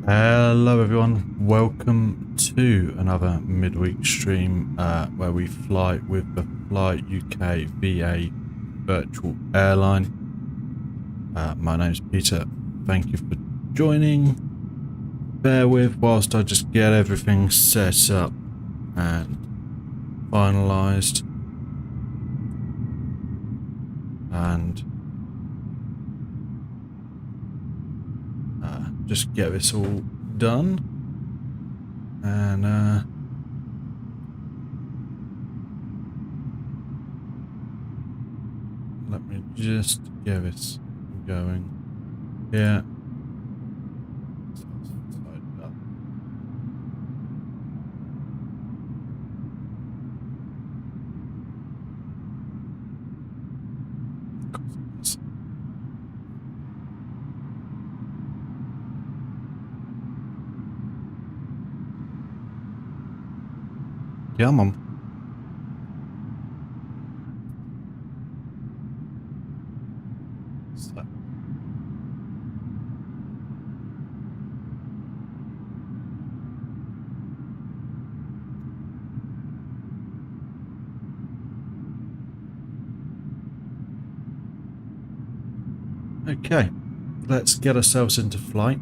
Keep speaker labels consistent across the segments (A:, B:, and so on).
A: Hello everyone, welcome to another midweek stream where we fly with the Fly UK VA virtual airline. My name's Peter, thank you for joining. Bear with whilst I just get everything set up and finalised. And just get this all done. And let me just get this going. Yeah. Come on. So. Okay, let's get ourselves into flight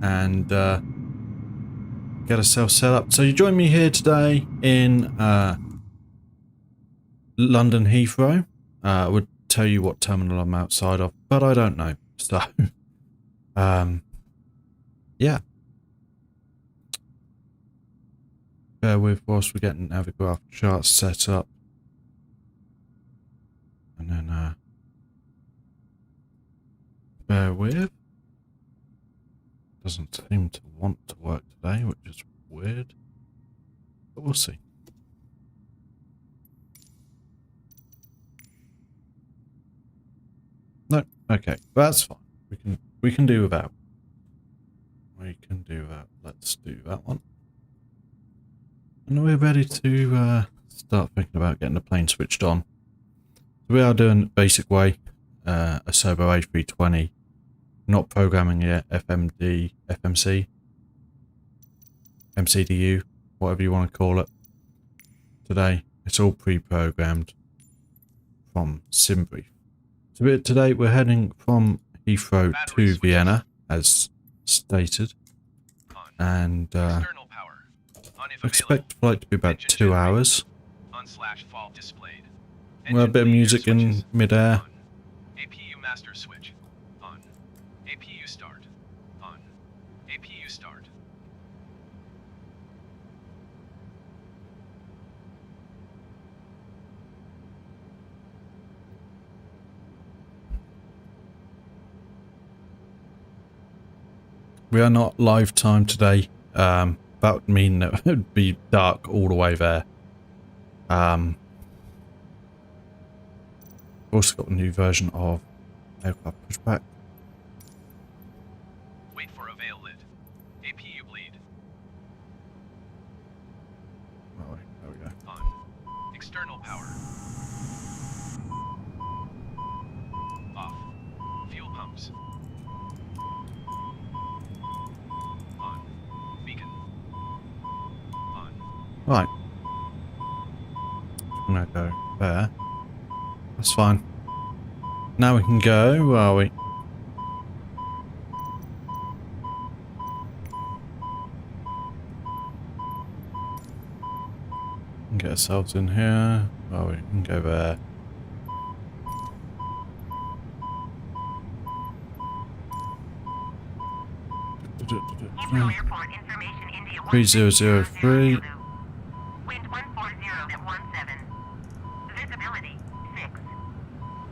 A: and get ourselves set up. So you join me here today in London Heathrow. I would tell you what terminal I'm outside of, but I don't know. So, yeah. Bear with whilst we're getting Navigraph charts set up. And then, bear with. Doesn't seem to want to work today, which is weird. But we'll see. No, okay, that's fine. We can do without. We can do that. Let's do that one. And we're ready to start thinking about getting the plane switched on. So we are doing basic way, a Servo A320, not programming yet, FMD, FMC, MCDU, whatever you want to call it. Today, it's all pre-programmed from SimBrief. So today we're heading from Heathrow to Vienna, as stated, and expect the flight to be about 2 hours. We'll have a bit of music in mid-air.
B: APU master switch on. APU start on. APU start.
A: We are not live time today. That would mean that it would be dark all the way there. Also got a new version of aircraft pushback.
B: Wait for avail lit. APU bleed.
A: Oh, there we go.
B: On. External power. Off. Fuel pumps. On. Beacon. On.
A: Right. I'm gonna go there. That's fine. Now we can go, where are we? Get ourselves in here. Where are we? We can go there.
C: Heathrow Airport information India
A: 3003.
C: Wind 140 at 17. Visibility 6.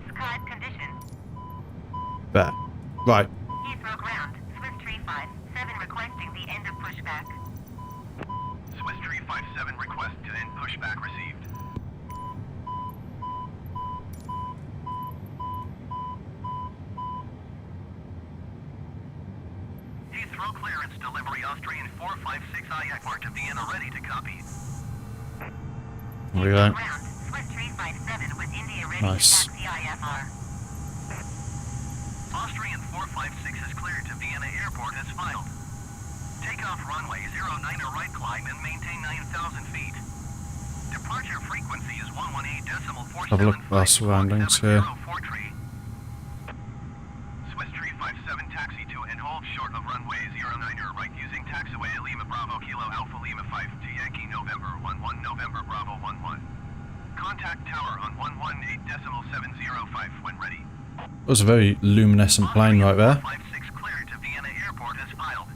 C: Sky condition.
A: There. Right.
C: Heathrow ground. Swiss 357 requesting the end of pushback.
B: Swiss 357 request to end pushback received. Heathrow clearance delivery Austrian 456 IAC to Vienna ready to copy.
A: There we go.
C: Ground. Swiss 357 with India ready
A: Nice.
C: to taxi IFR.
B: Austrian 456 is cleared to Vienna Airport as filed. Take off runway 09er right climb and maintain 9,000 feet. Departure frequency is 118.475.
A: Have a look at our surroundings here.
B: Swiss 357 taxi to and hold short of runway 09er right using taxiway Lima Bravo Kilo Alpha Lima 5 to Yankee November 11 November Bravo 11. Contact tower on 118.705 when ready.
A: That was a very luminescent plane right there.
B: 56 cleared to Vienna Airport as filed.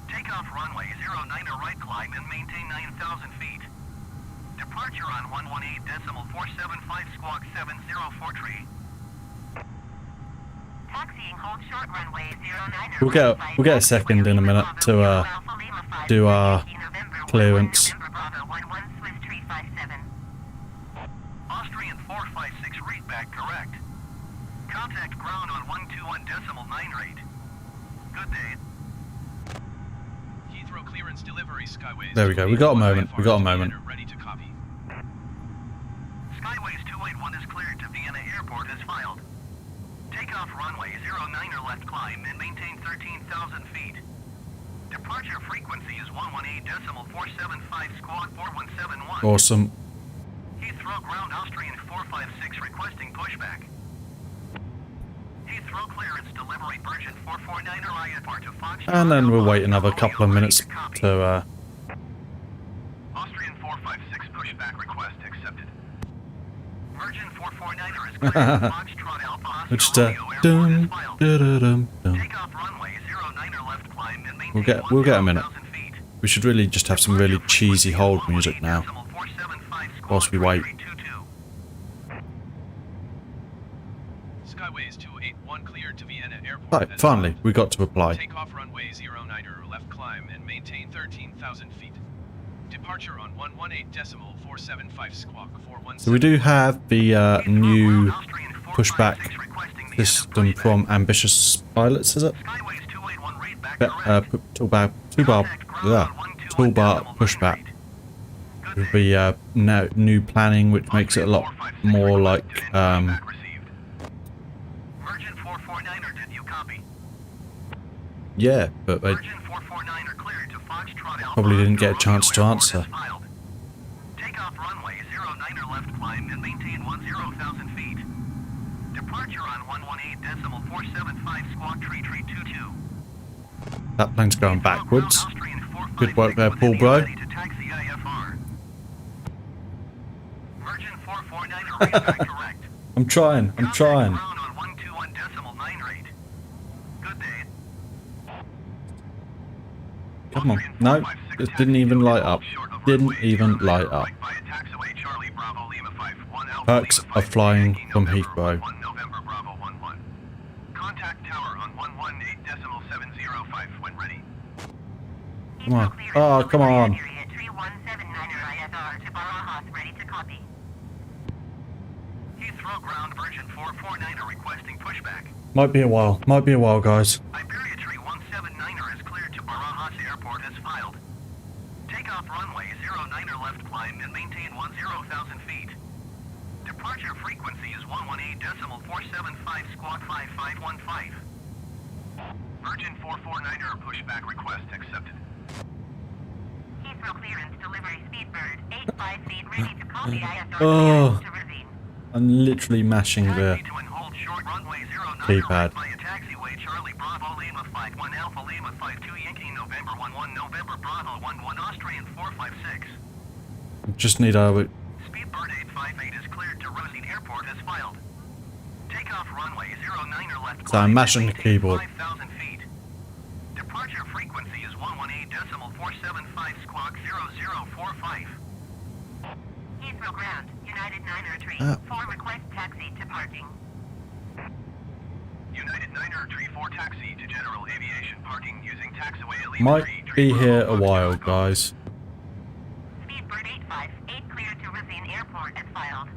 B: Take off runway 09er right climb and maintain 9,000 feet. Departure on 118.475 squawk 7043.
C: Taxiing hold short runway 09er.
A: We'll get a second in a minute to do our clearance.
B: Austrian 456 read back correct. Contact ground on 121.98. Good day. Heathrow clearance delivery Skyways.
A: There we go. We got a moment. We got a moment.
B: Ready to copy. Skyways 281 is cleared to Vienna Airport as filed. Take off runway 09er left climb and maintain 13,000 feet. Departure frequency is 118.475 squawk 4171.
A: Awesome.
B: Heathrow ground Austrian 456 requesting pushback. Heathrow clearance delivery Virgin 449er Airport to Fox.
A: And then we'll wait another couple of minutes to
B: Austrian 456 pushback request accepted. Virgin 449er is cleared to Foxtrot Alpha
A: just
B: Oscar Romeo Airport as filed.
A: dum.
B: Take off runway 09er left climb and maintain
A: We'll get a minute.
B: 1,000 feet.
A: We should really just have some really cheesy hold music now whilst we wait.
B: Skyways 281 cleared to Vienna Airport.
A: Right, finally, we got to apply.
B: Take off runway 09er left climb and maintain 13,000 feet. Departure on 118.475 squawk 417.
A: So we do have the new pushback system from Ambitious Pilots, is it?
B: Skyways 281 read back
A: Toolbar pushback. With the new planning, which makes it a lot more like
B: Virgin 449er, did you copy?
A: yeah, but they
B: Virgin 449er cleared to Foxtrot Alpha
A: probably didn't get a
B: Oscar
A: chance to
B: Romeo
A: answer.
B: Airport as filed. Take off runway 09er left climb and maintain 10,000 feet. Departure on 118.475 squawk 3322.
A: That plane's going backwards. Good work there, Paul, bro.
B: Virgin 449er read back correct.
A: I'm trying.
B: Ground on 121.98. Good day.
A: Come on. No, it didn't even light up. Didn't even light up. Perks of flying from Heathrow.
B: Contact tower on 118.705 when ready.
A: Come on. Oh, come on.
B: Heathrow ground Virgin 449er requesting pushback.
A: Might be a while. Might be a while, guys.
B: Iberia 3179er is cleared to Barajas Airport as filed. Take off runway 09er left climb and maintain 10,000 feet. Departure frequency is 118.475 squawk 5515. Virgin 449er pushback request accepted.
C: Heathrow clearance delivery Speedbird 85 feet ready to copy ISR
A: Oh.
C: to Ravine.
A: I'm literally mashing the
B: Taxi to and hold short runway 09er
A: keypad.
B: right via taxiway Charlie Bravo Lima 51 Alpha Lima 52 Yankee November 11 November Bravo 11 Austrian 456.
A: Just need our
B: Speedbird 858 is cleared to Rosine Airport as filed. Take off runway 09er left.
A: So I'm mashing the keyboard.
B: 5,000 feet. Departure frequency is 118.475 squawk 0045.
C: Heathrow ground, United 9er Tree, 4 request taxi to parking.
B: United 9er Tree 4 taxi to general aviation parking using taxiway Elite
A: might
B: 3,
A: be
B: Bravo,
A: here a
B: Foxtrot
A: while,
B: Golf.
A: guys.
C: Speedbird 858 cleared to Ravine Airport as filed.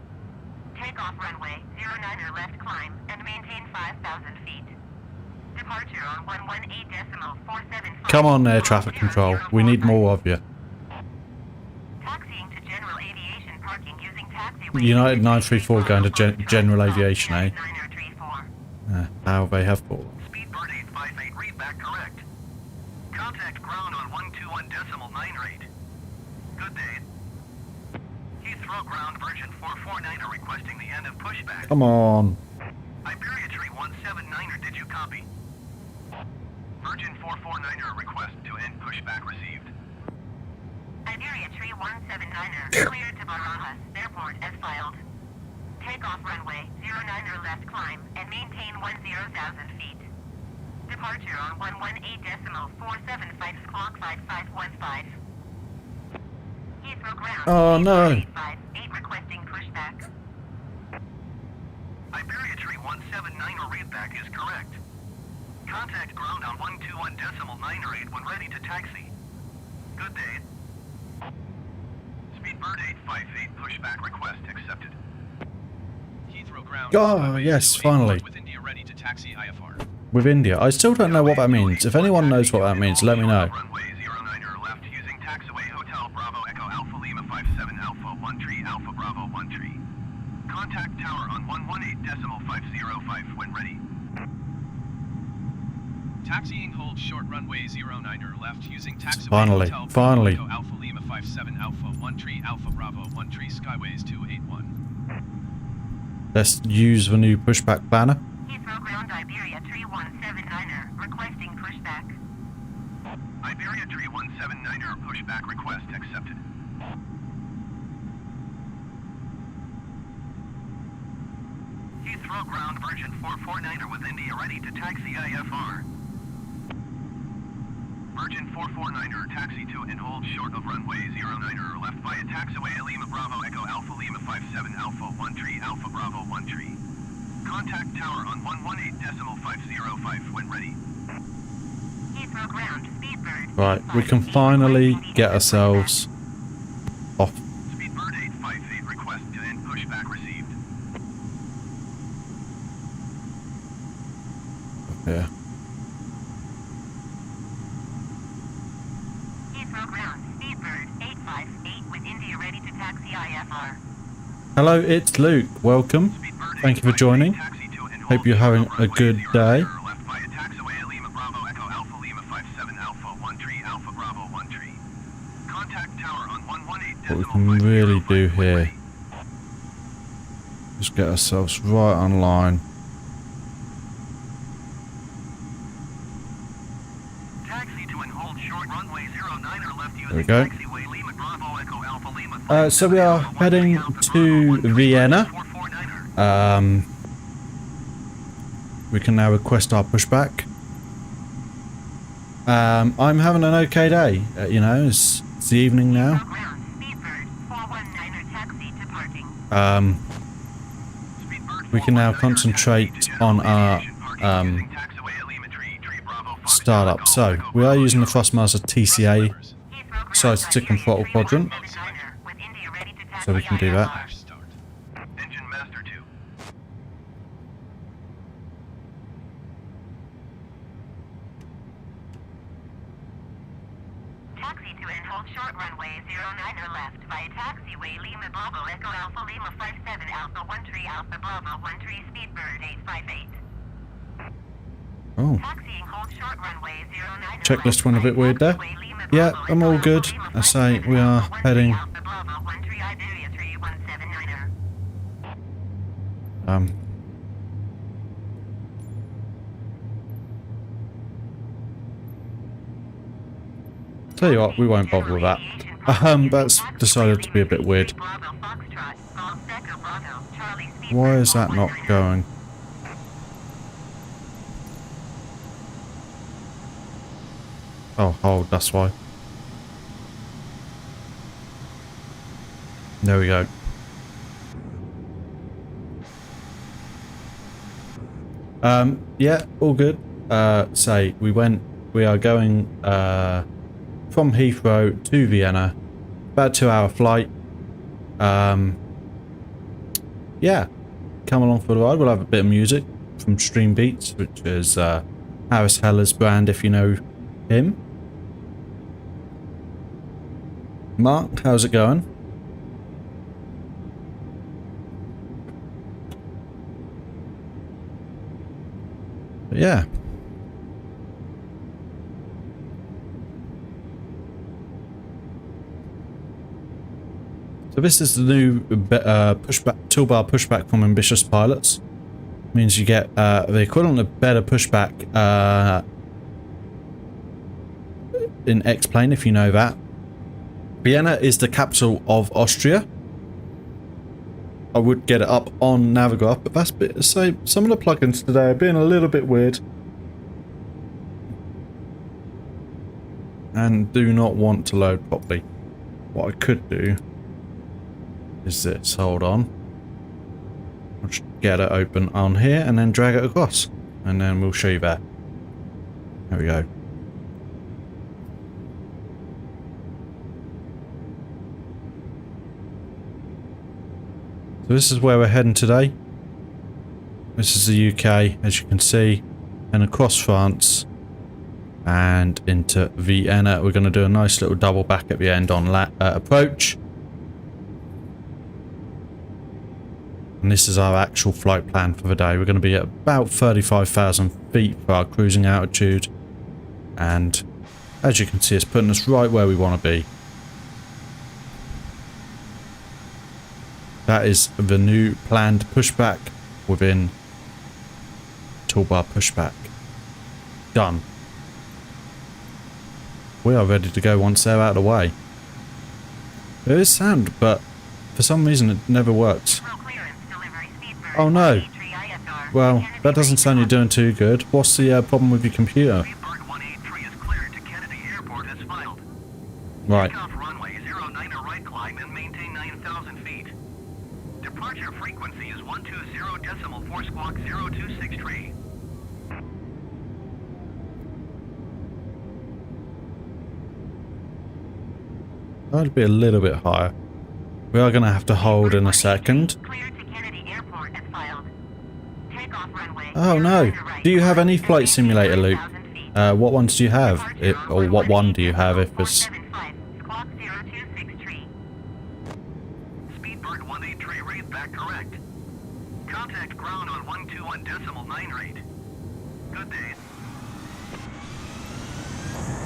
C: Take off runway 09er left climb and maintain 5,000 feet. Departure on 118.475.
A: Come on there, traffic control. We need more of you.
C: Taxiing to general aviation parking using taxiway.
A: United 934 going to general aviation, eh?
C: 9er Tree 4.
A: How they have fallen.
B: Speedbird 858 read back correct. Contact ground on 121.98. Good day. Heathrow ground Virgin 449er requesting the end of pushback.
A: Come on.
B: Iberia Tree 179er, did you copy? Virgin 449er request to end pushback received.
C: Iberia Tree 179er cleared to Barajas Airport as filed. Takeoff runway 09er left climb and maintain 10,000 feet. Departure on 118.475 clock 5515. Heathrow ground.
A: Oh, no.
C: 858 requesting pushback.
B: Iberia Tree 179er readback is correct. Contact ground on 121.98 when ready to taxi. Good day. Speedbird 858 pushback request accepted. Heathrow ground.
A: Oh, yes, finally.
B: With India ready to taxi IFR.
A: With India. I still don't know what that means. If anyone knows what that means, let me know.
B: Runway 09er left using taxiway Hotel Bravo Echo Alpha Lima 57 Alpha 1 Tree Alpha Bravo 1 Tree. Contact tower on 118.505 when ready. Taxiing hold short runway 09er left using taxiway
A: Finally,
B: Hotel
A: finally.
B: Bravo Echo Alpha Lima 57 Alpha 1 Tree Alpha Bravo 1 Tree Skyways 281.
A: Let's use the new pushback banner.
C: Heathrow ground Iberia Tree 179er requesting pushback.
B: Iberia Tree 179er pushback request accepted. Heathrow ground Virgin 449er with India ready to taxi IFR. Virgin 449er taxi to and hold short of runway 09er left via taxiway Lima Bravo Echo Alpha Lima 57 Alpha 1 Tree Alpha Bravo 1 Tree. Contact tower on 118.505 when ready.
C: Heathrow ground Speedbird.
A: Right, we can finally get ourselves off.
B: Speedbird 858 request to end pushback received.
A: Yeah.
C: Heathrow ground Speedbird 858 with India ready to taxi IFR.
A: Hello, it's Luke. Welcome.
B: Speedbird
A: Thank you for joining.
B: 858 taxi to and
A: Hope
B: hold
A: you're having
B: short
A: a
B: of
A: good
B: runway
A: day.
B: 09er left via taxiway Lima Bravo Echo Alpha Lima 57 Alpha 1 Tree Alpha Bravo 1 Tree. Contact tower on 118.505
A: What we can really do
B: when
A: here
B: ready.
A: is get ourselves right online.
B: Taxi to and hold short runway 09er left
A: There we
B: using
A: go.
B: taxiway Lima Bravo Echo Alpha Lima
A: So we are
B: 57 Alpha 1
A: heading
B: Tree Alpha
A: to
B: Bravo 1 Tree
A: Vienna.
B: 449er.
A: We can now request our pushback. I'm having an okay day. You know, it's the evening now.
C: Heathrow ground Speedbird 419er taxi departing.
A: We can now concentrate on our startup. So we are using the Thrustmaster TCA,
C: Heathrow
A: Side
C: ground
A: stick and throttle
C: Iberia Tree
A: quadrant.
C: 179er with India ready to taxi
A: So we can do that.
C: IFR.
B: Engine master 2.
C: Taxi to and hold short runway 09er left via taxiway Lima Bravo Echo Alpha Lima 57 Alpha 1 Tree Alpha Bravo 1 Tree Speedbird 858.
A: Oh,
C: Taxiing hold short runway 09er
A: checklist
C: left
A: went a bit
C: via
A: weird there.
C: taxiway Lima
A: Yeah,
C: Bravo
A: I'm
C: Echo
A: all
C: Alpha
A: good.
C: Lima
A: I say
C: 57
A: we are
C: Alpha 1 Tree
A: heading.
C: Alpha Bravo 1 Tree Iberia Tree 179er.
A: Tell you what, we won't bother with that. That's decided to be a bit weird. Why is that not going? Oh, hold, that's why. There we go. Yeah, all good. We are going from Heathrow to Vienna, about a 2-hour flight. Yeah, come along for the ride. We'll have a bit of music from Stream Beats, which is Harris Heller's brand, if you know him. Mark, how's it going? But yeah. So this is the new pushback toolbar pushback from ambitious pilots. Means you get the equivalent of better pushback in X-plane, if you know that. Vienna is the capital of Austria. I would get it up on Navigator, but that's a bit the same. Some of the plugins today are being a little bit weird. And do not want to load properly. What I could do is this. Hold on. I'll just get it open on here and then drag it across. And then we'll show you that. There we go. So this is where we're heading today. This is the UK, as you can see, and across France and into Vienna. We're going to do a nice little double back at the end on approach. And this is our actual flight plan for the day. We're going to be at about 35,000 feet for our cruising altitude. And as you can see, it's putting us right where we want to be. That is the new planned pushback within toolbar pushback. Done. We are ready to go once they're out of the way. There is sound, but for some reason it never works. Oh no. Well, that doesn't sound you're doing too good. What's the problem with your computer? Right.
B: Departure frequency is 120.4 squawk 0263.
A: That'd be a little bit higher. We are going to have to hold in a second. Oh no. Do you have any flight simulator, Luke? What ones do you have? Or what one do you have if it's...
B: Speedbird 183 read back correct. Contact ground on 121.9 rate. Good day.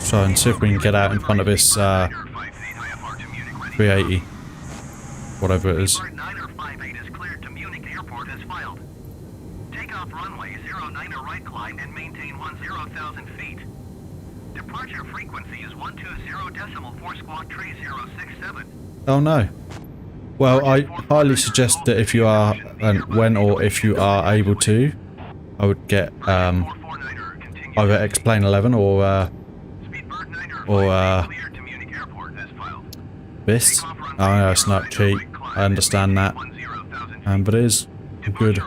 A: Try and see if we can get out in front of this 380. Whatever it is.
B: Speedbird 958 is cleared to Munich Airport as filed. Takeoff runway 09 right climb and maintain 10,000 feet. Departure frequency is 120.4 squawk 3067.
A: Oh no. Well, I highly suggest that if you are, when or if you are able to, I would get either X-Plane 11 or this. Oh no, it's not cheap. I understand that. But it is good.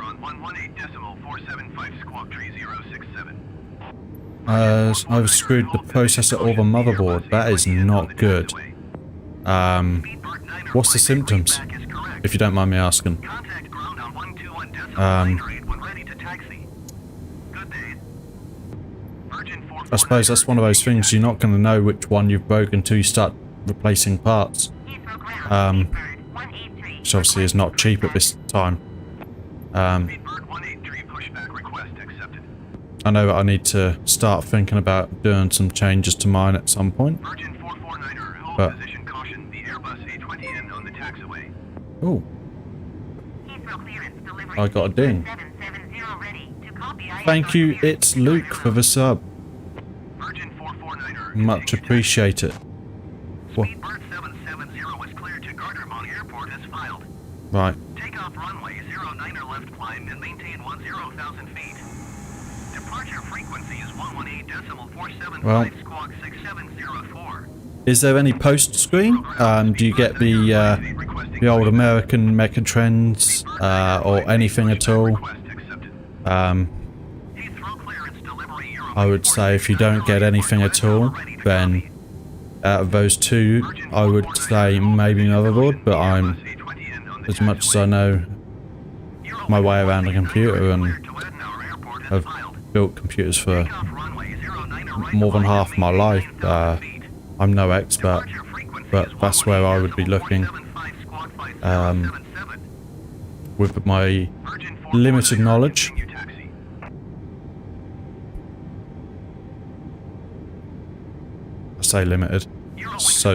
A: I've screwed the processor or the motherboard. That is not good. What's the symptoms? If you don't mind me asking. I suppose that's one of those things you're not going to know which one you've broken until you start replacing parts. Which obviously is not cheap at this time. I know that I need to start thinking about doing some changes to mine at some point. But oh, I got a ding. Thank you, it's Luke for the sub. Much appreciated. What? Right.
B: Takeoff runway 09 left climb and maintain 10,000 feet. Departure frequency is 118.475 squawk 6704.
A: Is there any post screen? Do you get the old American Megatrends or anything at all? I would say if you don't get anything at all, then out of those two, I would say maybe motherboard, but I'm, as much as I know my way around a computer and I've built computers for more than half my life, I'm no expert, but that's where I would be looking with my limited knowledge. I say limited, so.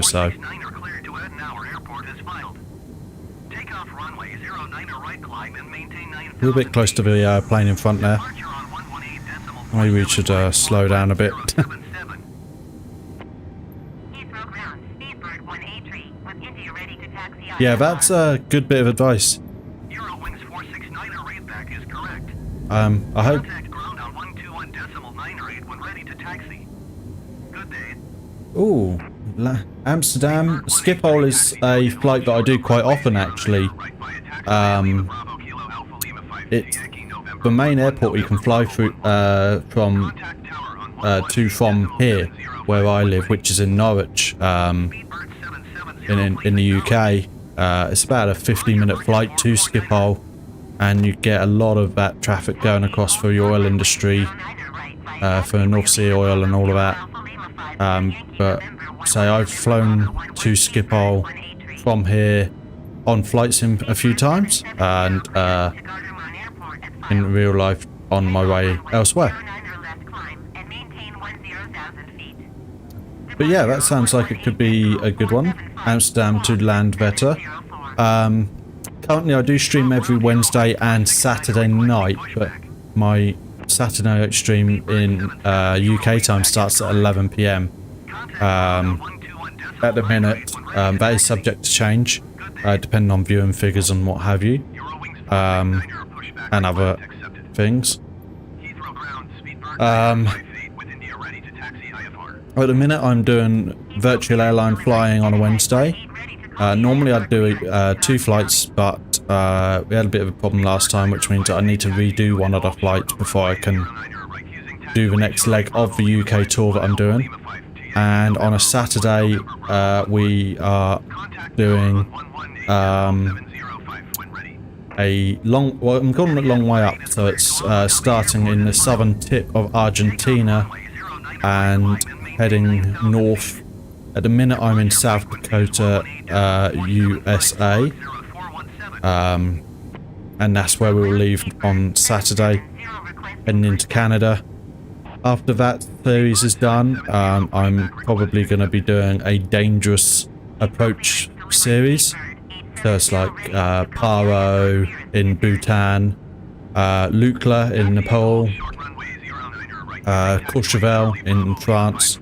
B: climb and maintain 9,000
A: A little bit close to the plane in front there.
B: Departure on 118.5.
A: Maybe we should slow down a bit.
B: 77.
C: Heathrow ground, Speedbird 183 with India ready to taxi.
A: Yeah, that's a good bit of advice.
B: Eurowings 469er readback is correct.
A: I hope.
B: Contact ground on 121.908 when ready to taxi. Good day.
A: Ooh, Amsterdam. Schiphol is a flight that I do quite often, actually. It's the main airport you can fly through from here, where I live, which is in Norwich, in the UK. It's about a 15-minute flight to Schiphol, and you get a lot of that traffic going across for the oil industry, for North Sea oil and all of that. But say I've flown to Schiphol from here on flights in a few times, and in real life on my way elsewhere. But yeah, that sounds like it could be a good one. Amsterdam to Landvetter. Currently I do stream every Wednesday and Saturday night, but my Saturday night stream in UK time starts at 11 PM. At the minute, that is subject to change, depending on viewing figures and what have you, and other things. At the minute I'm doing virtual airline flying on a Wednesday. Normally I'd do 2 flights, but we had a bit of a problem last time, which means that I need to redo one of the flights before I can do the next leg of the UK tour that I'm doing. And on a Saturday we are doing a long, well, I'm calling it long way up, so it's starting in the southern tip of Argentina and heading north. At the minute I'm in South Dakota, USA, and that's where we'll leave on Saturday, heading into Canada. After that series is done, I'm probably going to be doing a dangerous approach series. So it's like Paro in Bhutan, Lukla in Nepal, Courchevel in France,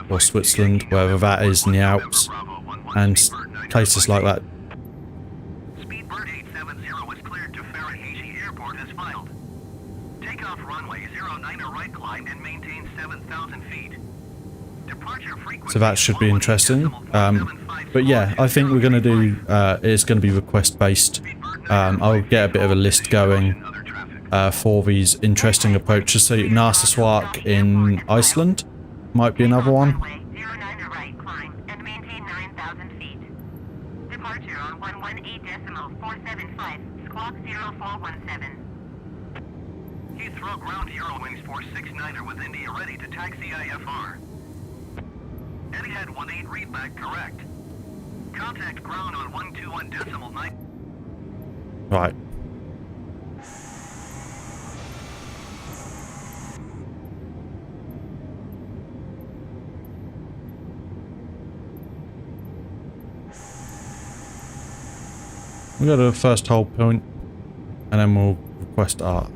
A: or Switzerland, wherever that is in the Alps, and places like that.
B: Speedbird 870 is cleared to Farahashi Airport as filed. Takeoff runway 09 right climb and maintain 7,000 feet. Departure frequency.
A: So that should be interesting. But yeah, I think we're going to do, it's going to be request based. I'll get a bit of a list going for these interesting approaches. So Narsarsuaq in Iceland might be another one.
C: Departure on 118.475, squawk 0417.
B: Heathrow ground Eurowings 469er with India ready to taxi IFR. Etihad 18 readback correct. Contact ground on 121.9.
A: Right. We'll go to the first hold point, and then we'll request our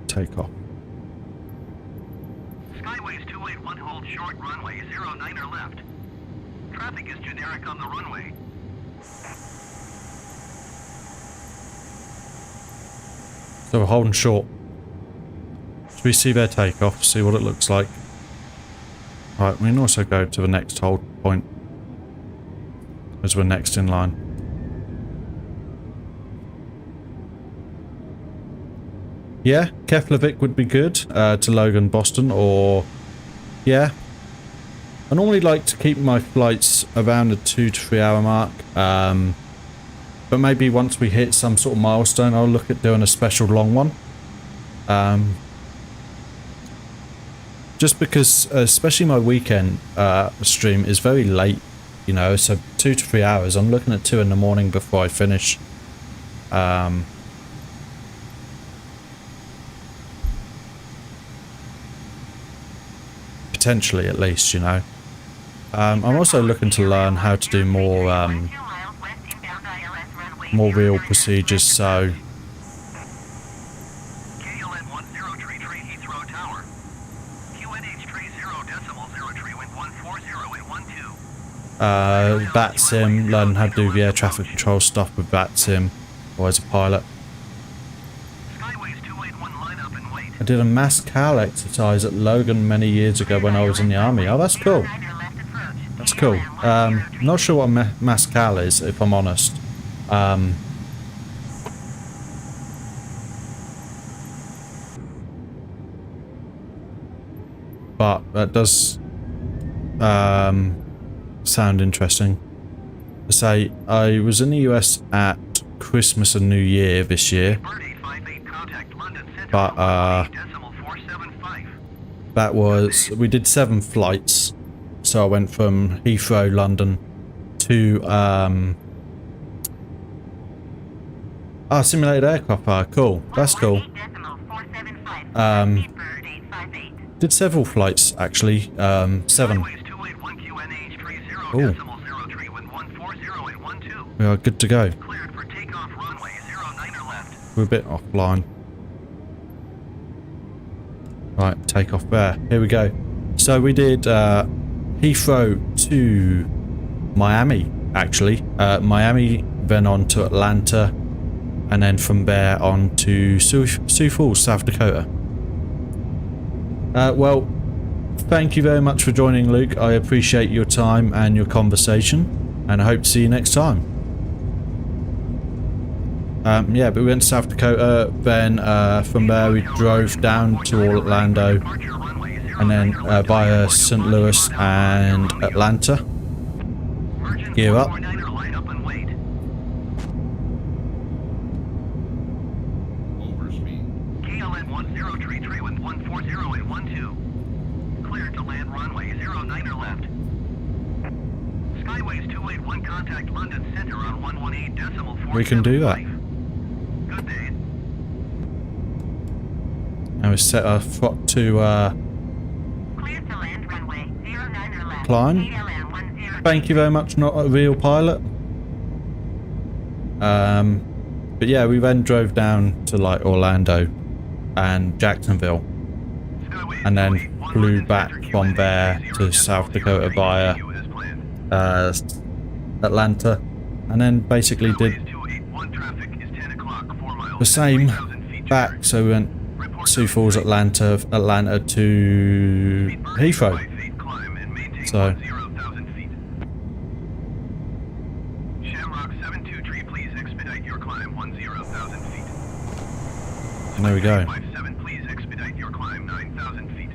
A: takeoff.
B: Skyways 281 hold short runway 09er left. Traffic is generic on the runway.
A: So we're holding short. Should we see their takeoff, see what it looks like? Right, we can also go to the next hold point, as we're next in line. Yeah, Keflavik would be good, to Logan, Boston, or... yeah. I normally like to keep my flights around the 2 to 3 hour mark, but maybe once we hit some sort of milestone, I'll look at doing a special long one. Just because, especially my weekend stream is very late, you know, so 2 to 3 hours. I'm looking at 2 in the morning before I finish. Potentially, at least, you know. I'm also looking to learn how to do more more real procedures. So
B: KLN-1033 Heathrow Tower. QNH 30.03 wind 140 at 12.
A: bat sim, learning how to do the air traffic control stuff with bat sim, or as a pilot.
B: Skyways 281 line up and wait.
A: I did a MASCAL exercise at Logan many years ago when I was in the army. Oh, that's cool. That's cool. Not sure what MASCAL is, if I'm honest. But that does sound interesting. I say I was in the US at Christmas and New Year this year, but that was, we did 7 flights. So I went from Heathrow, London to simulated aircraft park. Cool, that's cool. Did several flights actually. 7. Oh, we are good to go. We're a bit offline. Right, take off there. Here we go. So we did Heathrow to Miami, actually. Miami, then on to Atlanta, and then from there on to Sioux Falls, South Dakota. Well, thank you very much for joining, Luke. I appreciate your time and your conversation, and I hope to see you next time. Yeah, but we went to South Dakota, then from there we drove down to Orlando, and then via St. Louis and Atlanta. Gear up.
B: KLN-1033 with 140 at 12. Cleared to land runway 09er left. Skyways 281 contact London Center on 118.475.
A: We can do that.
B: Good day.
A: And we set our foot to
C: Cleared to land runway 09er left.
A: climb.
C: KLN-1033.
A: Thank you very much, not a real pilot. But yeah, we then drove down to like Orlando and Jacksonville, and then flew back from there to South Dakota via Atlanta, and then basically did the same back. So we went Sioux Falls, Atlanta to Heathrow. So and there we go.
B: Please expedite your climb 9,000 feet.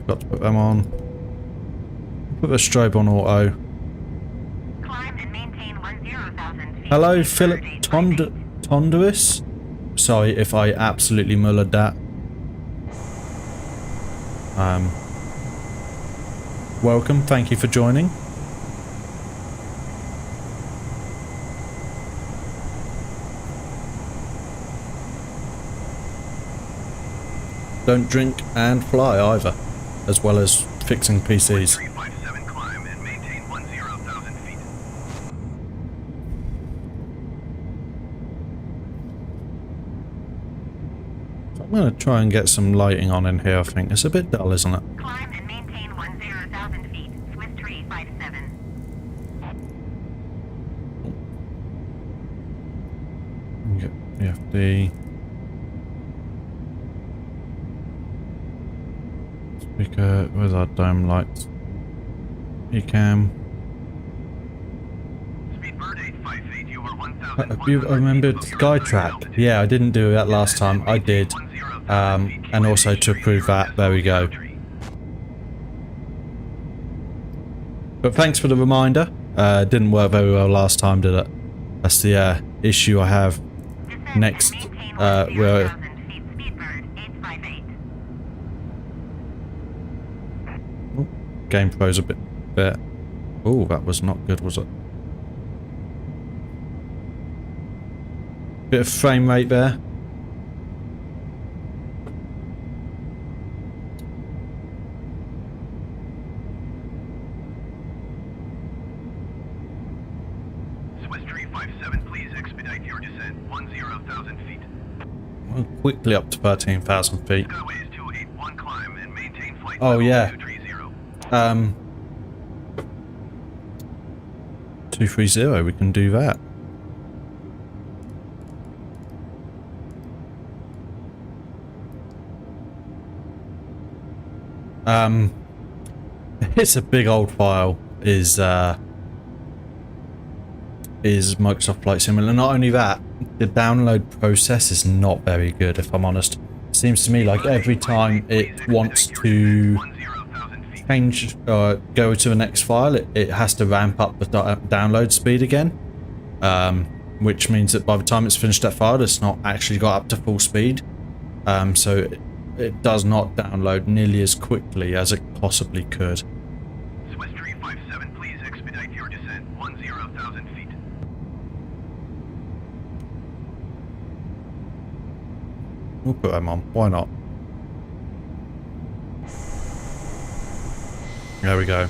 A: Got to put them on. Put the strobe on auto.
C: Climb and maintain 10,000 feet.
A: Hello, Philip Tonduis. Sorry if I absolutely mullered that. Welcome, thank you for joining. Don't drink and fly either, as well as fixing PCs.
B: 357 climb and maintain 10,000 feet.
A: I'm going to try and get some lighting on in here, I think. It's a bit dull, isn't it?
C: Climb and maintain 10,000 feet. Swiss 357.
A: Get PFD. Speaker, where's our dome lights? Ecam.
B: Speedbird 858, you were 1,000.
A: I remembered Skytrack. Yeah, I didn't do that last time. I did. And also to prove that, there we go. But thanks for the reminder. Didn't work very well last time, did it? That's the issue I have. Next, where game froze a bit. Oh, that was not good, was it? Bit of frame rate there.
B: Swiss 357 your descent, 10,000 feet.
A: Well, quickly up to 13,000 feet.
B: Skyways 281 climb and maintain flight
A: Oh,
B: level
A: yeah.
B: 230.
A: 230, we can do that. It's a big old file, is Microsoft Flight Simulator. Not only that, the download process is not very good, if I'm honest. Seems to me like every time it wants to change or go to the next file, it has to ramp up the download speed again, which means that by the time it's finished that file, it's not actually got up to full speed. So it does not download nearly as quickly as it possibly could.
B: Swiss 357, please expedite your descent, 10,000 feet.
A: We'll put them on. Why not? There we go.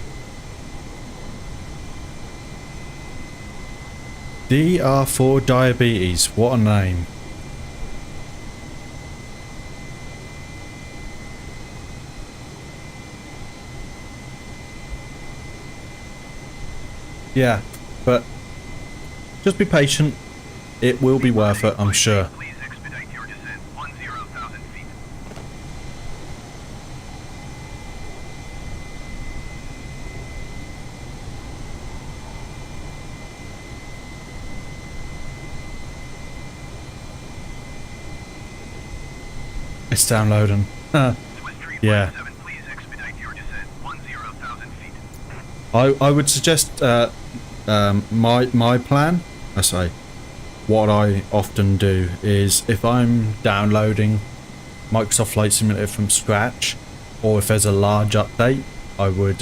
A: DR4 Diabetes. What a name. Yeah, but just be patient. It will be worth it, I'm sure.
B: Please expedite your descent, 10,000 feet.
A: It's downloading.
B: Swiss
A: Yeah.
B: 357, please expedite your descent, 10,000 feet.
A: I would suggest my plan. I say what I often do is if I'm downloading Microsoft Flight Simulator from scratch, or if there's a large update, I would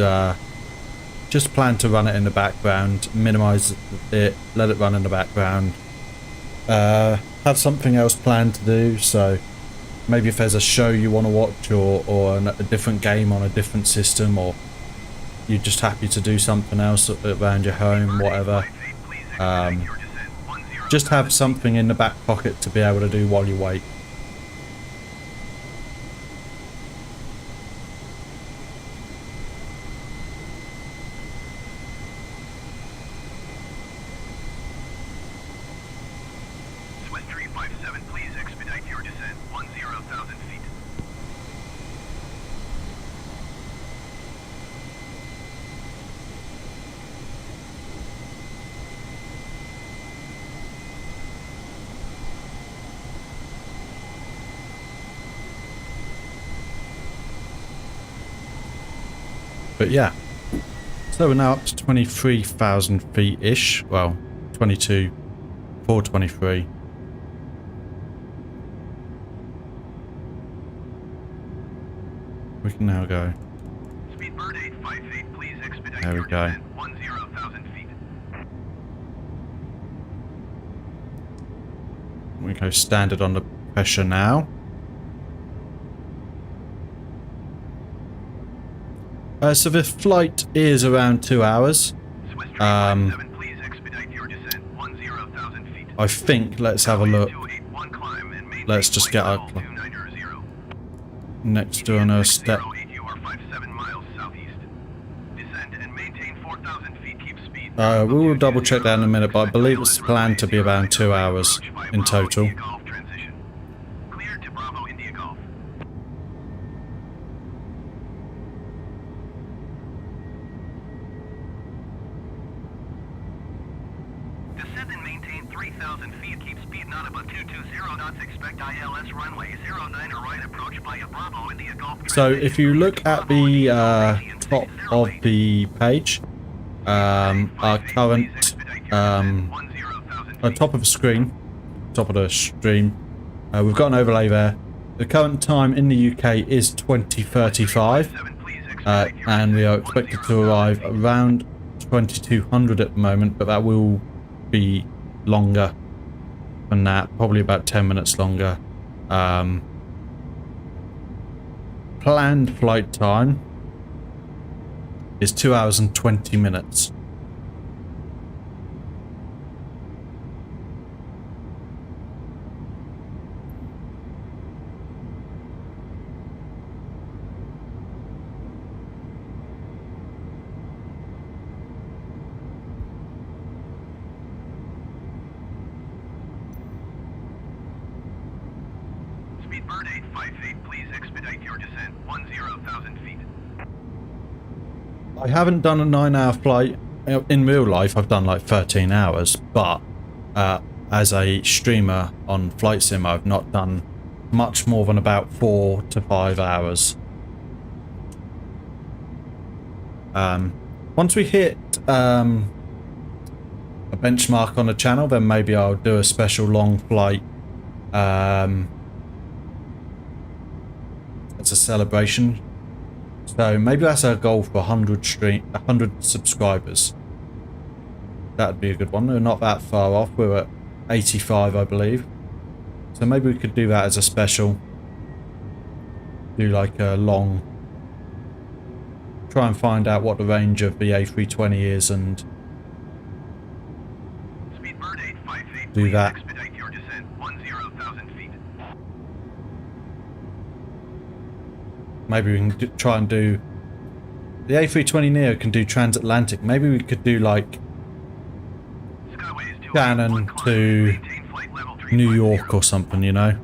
A: just plan to run it in the background, minimize it, let it run in the background, have something else planned to do. So maybe if there's a show you want to watch, or a different game on a different system, or you're just happy to do something else around your home, whatever, just have something in the back pocket to be able to do while you wait.
B: Swiss 357, please expedite your descent, 10,000 feet.
A: But yeah, so we're now up to 23,000 feet-ish. Well, 22,423. We can now go.
B: Speedbird 858, please expedite
A: There we
B: your
A: go.
B: descent, 10,000 feet.
A: We go standard under pressure now. So the flight is around 2 hours.
B: Swiss 357, please expedite your descent, 10,000 feet.
A: I think, let's have a look.
B: 281 climb and maintain
A: Let's just get
B: flight
A: our
B: level 290.
A: next to on a step.
B: 08, you are 57 miles southeast. Descend and maintain 4,000 feet, keep speed.
A: We will double check that in a minute, but I believe it's planned to be around 2 hours in total.
B: Clear to Bravo India Golf. Descend and maintain 3,000 feet, keep speed not above 220 knots, expect ILS runway 09 or right approach by a Bravo India Golf.
A: So if you look at the top of the page, our current on top of the screen, top of the stream, we've got an overlay there. The current time in the UK is 20:35, and we are expected to arrive around 2200 at the moment, but that will be longer than that, probably about 10 minutes longer. Planned flight time is 2 hours and 20 minutes.
B: Speedbird 858, please expedite your descent 10,000 feet.
A: I haven't done a 9-hour flight. In real life, I've done like 13 hours, but as a streamer on Flight Sim, I've not done much more than about 4 to 5 hours. Once we hit a benchmark on the channel, then maybe I'll do a special long flight as a celebration. So maybe that's our goal for 100 subscribers. That'd be a good one. We're not that far off. We're at 85, I believe. So maybe we could do that as a special. Do like a long... Try and find out what the range of the A320 is and
B: Speedbird 858,
A: do that.
B: expedite your descent 10,000 feet.
A: Maybe we can try and do... The A320neo can do transatlantic. Maybe we could do like Shannon to New York or something, you know?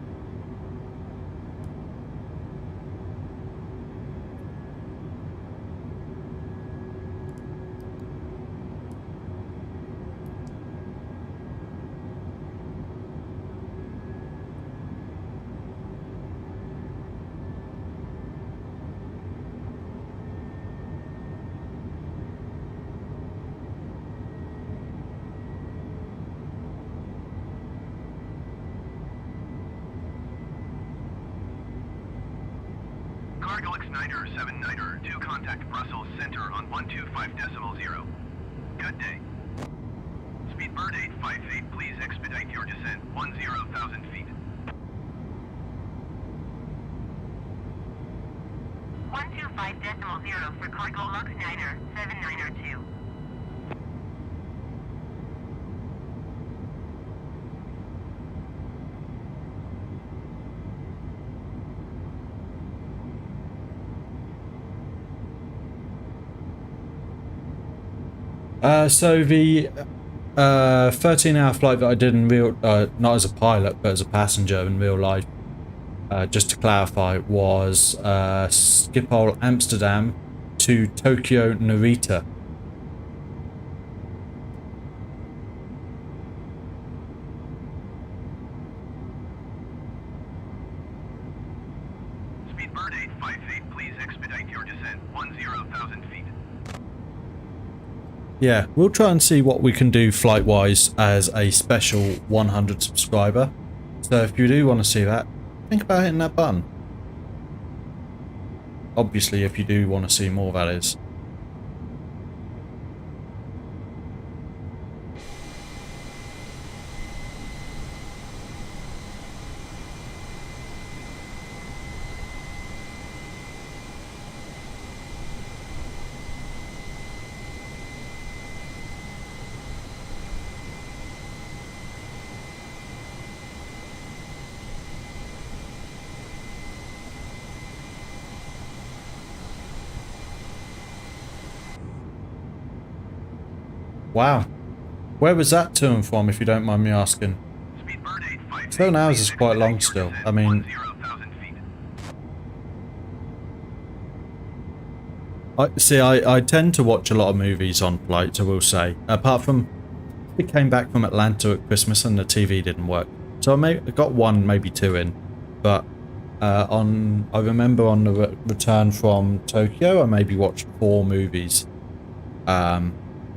B: Cargo X-Niner, 7-Niner, 2 contact Brussels Center on 125.0. Good day. Speedbird 858, please expedite your descent 10,000 feet.
C: 125.0 for Cargo Lux Niner, 7-Niner 2.
A: So the 13-hour flight that I did in real, not as a pilot, but as a passenger in real life, just to clarify, was Schiphol Amsterdam to Tokyo Narita.
B: Speedbird 858, please expedite your descent 10,000 feet.
A: Yeah, we'll try and see what we can do flight-wise as a special 100 subscriber. So if you do want to see that, think about hitting that button. Obviously, if you do want to see more, that is. Wow. Where was that to and from, if you don't mind me asking? 7 hours is quite long still. I mean... I tend to watch a lot of movies on flights, I will say. Apart from... We came back from Atlanta at Christmas and the TV didn't work. So I got one, maybe 2 in. But I remember on the return from Tokyo, I maybe watched 4 movies.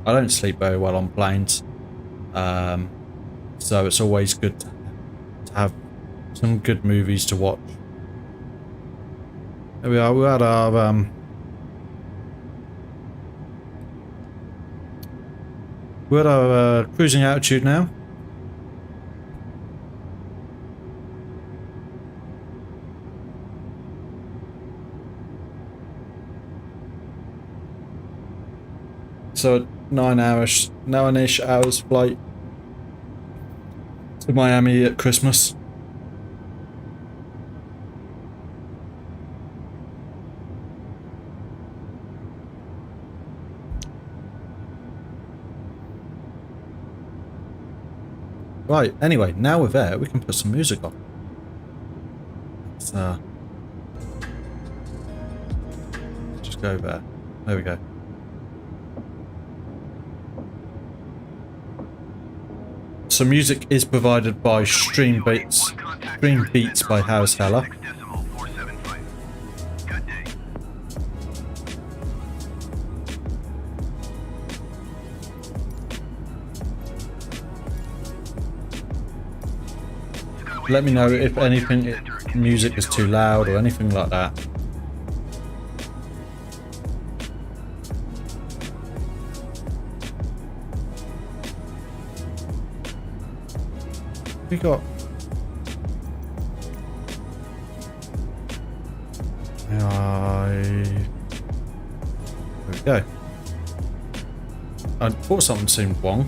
A: I don't sleep very well on planes, so it's always good to have some good movies to watch. There we are, we're at our cruising altitude now. So 9-ish hours flight to Miami at Christmas. Right, anyway, now we're there, we can put some music on. let's just go there. There we go. So music is provided by Stream Beats by House Heller.
B: Good day.
A: Let me know if anything music is too loud or anything like that. We got there we go. I thought something seemed wrong.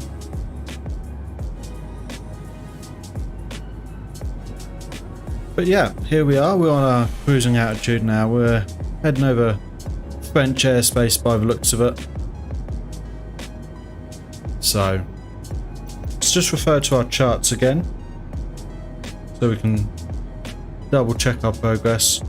A: But yeah, here we are. We're on our cruising altitude now. We're heading over French airspace by the looks of it. So let's just refer to our charts again, so we can double check our progress.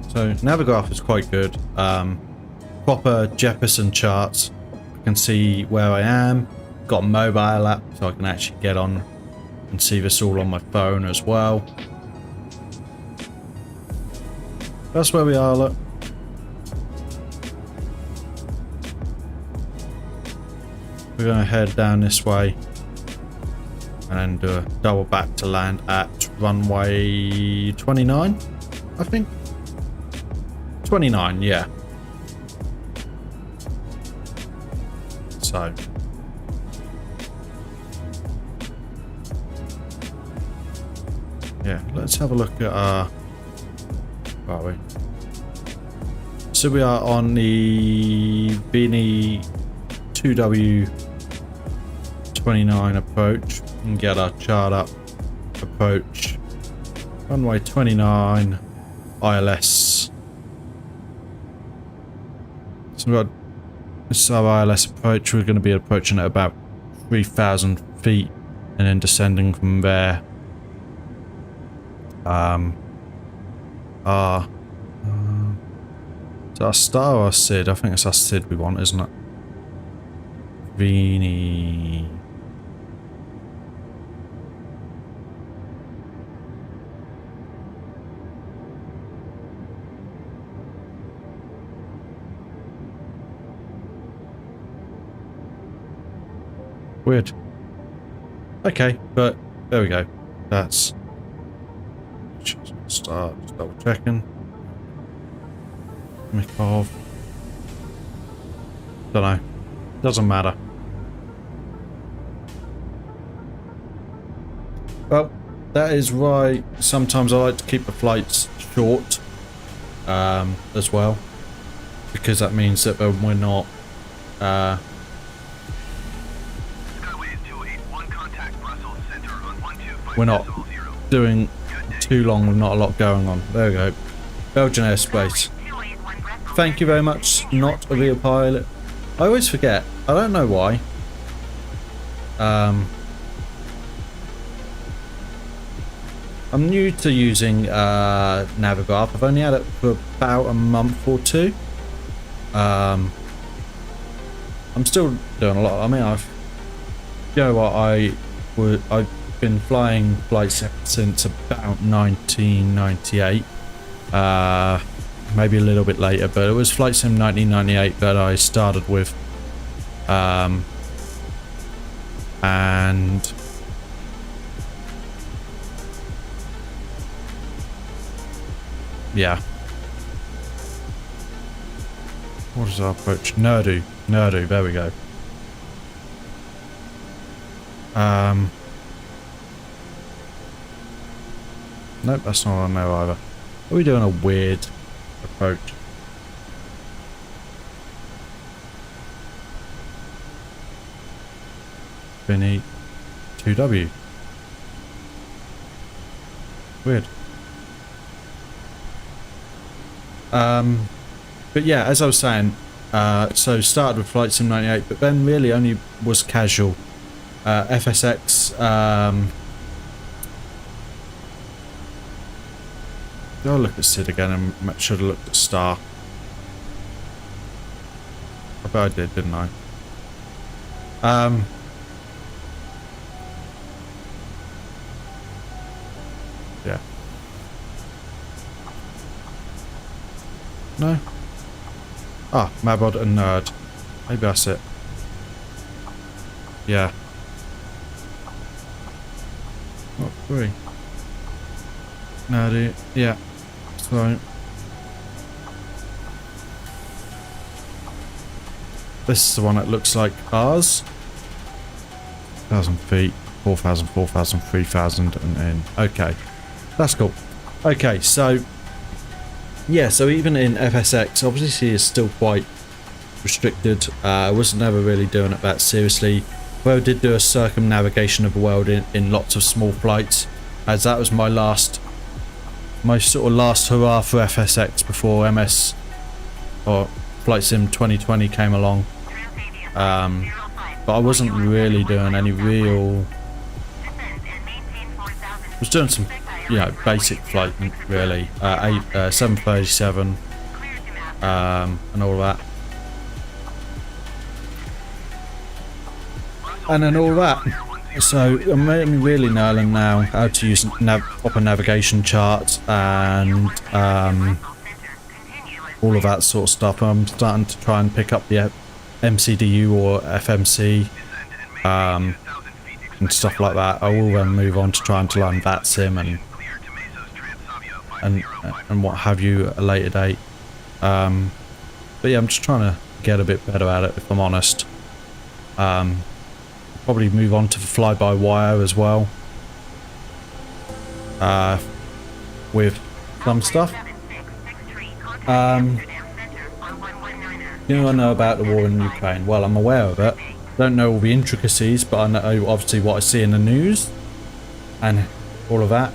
A: So Navigraph is quite good. Proper Jefferson charts. I can see where I am. Got a mobile app, so I can actually get on and see this all on my phone as well. That's where we are, look. We're going to head down this way and then do a double back to land at runway 29, I think. 29, yeah. So yeah, let's have a look at our, where are we? So we are on the Vienna 2W29 approach and get our chart up. Approach runway 29 ILS. So we've got this is our ILS approach. We're going to be approaching at about 3,000 feet and then descending from there. Is our star or our SID? I think it's our SID we want, isn't it? Vienna. Weird. Okay, but there we go. That's start, just double checking. Mikov. Don't know. Doesn't matter. Well, that is right. Sometimes I like to keep the flights short as well, because that means that we're not doing too long with not a lot going on. There we go. Belgian airspace. Thank you very much. Not a real pilot. I always forget. I don't know why. I'm new to using Navigraph. I've only had it for about a month or two. I'm still doing a lot. I mean, you know what? I've been flying flights since about 1998. Maybe a little bit later, but it was Flight Sim 1998 that I started with. And yeah. What is our approach? Nerdu, there we go. Nope, that's not on there either. Are we doing a weird approach? Vinny 2W. Weird. But yeah, as I was saying, so started with Flight Sim 98, but then really only was casual. FSX Go look at Sid again and should have looked at Star. I bet I did, didn't I? Yeah. No? Ah, Mabod and Nerd. Maybe that's it. Yeah. Not 3. Nerdy. Yeah. So. This is the one that looks like ours. 1,000 feet. 4,000, 4,000, 3,000 and in. Okay. That's cool. Okay, so. Yeah, so even in FSX, obviously it's still quite restricted. I was never really doing it that seriously. Well, I did do a circumnavigation of the world in lots of small flights, as that was my sort of last hurrah for FSX before MS or Flight Sim 2020 came along. But I wasn't really doing any real. I was doing some, you know, basic flight really, 737, and all that. And then all that. So I'm really nailing now how to use proper navigation charts and all of that sort of stuff. I'm starting to try and pick up the MCDU or FMC and stuff like that. I will then move on to trying to learn that sim and what have you at a later date. But yeah, I'm just trying to get a bit better at it, if I'm honest. Probably move on to the fly-by-wire as well, with some stuff. Do I know about the war in Ukraine? Well, I'm aware of it. Don't know all the intricacies, but I know obviously what I see in the news and all of that.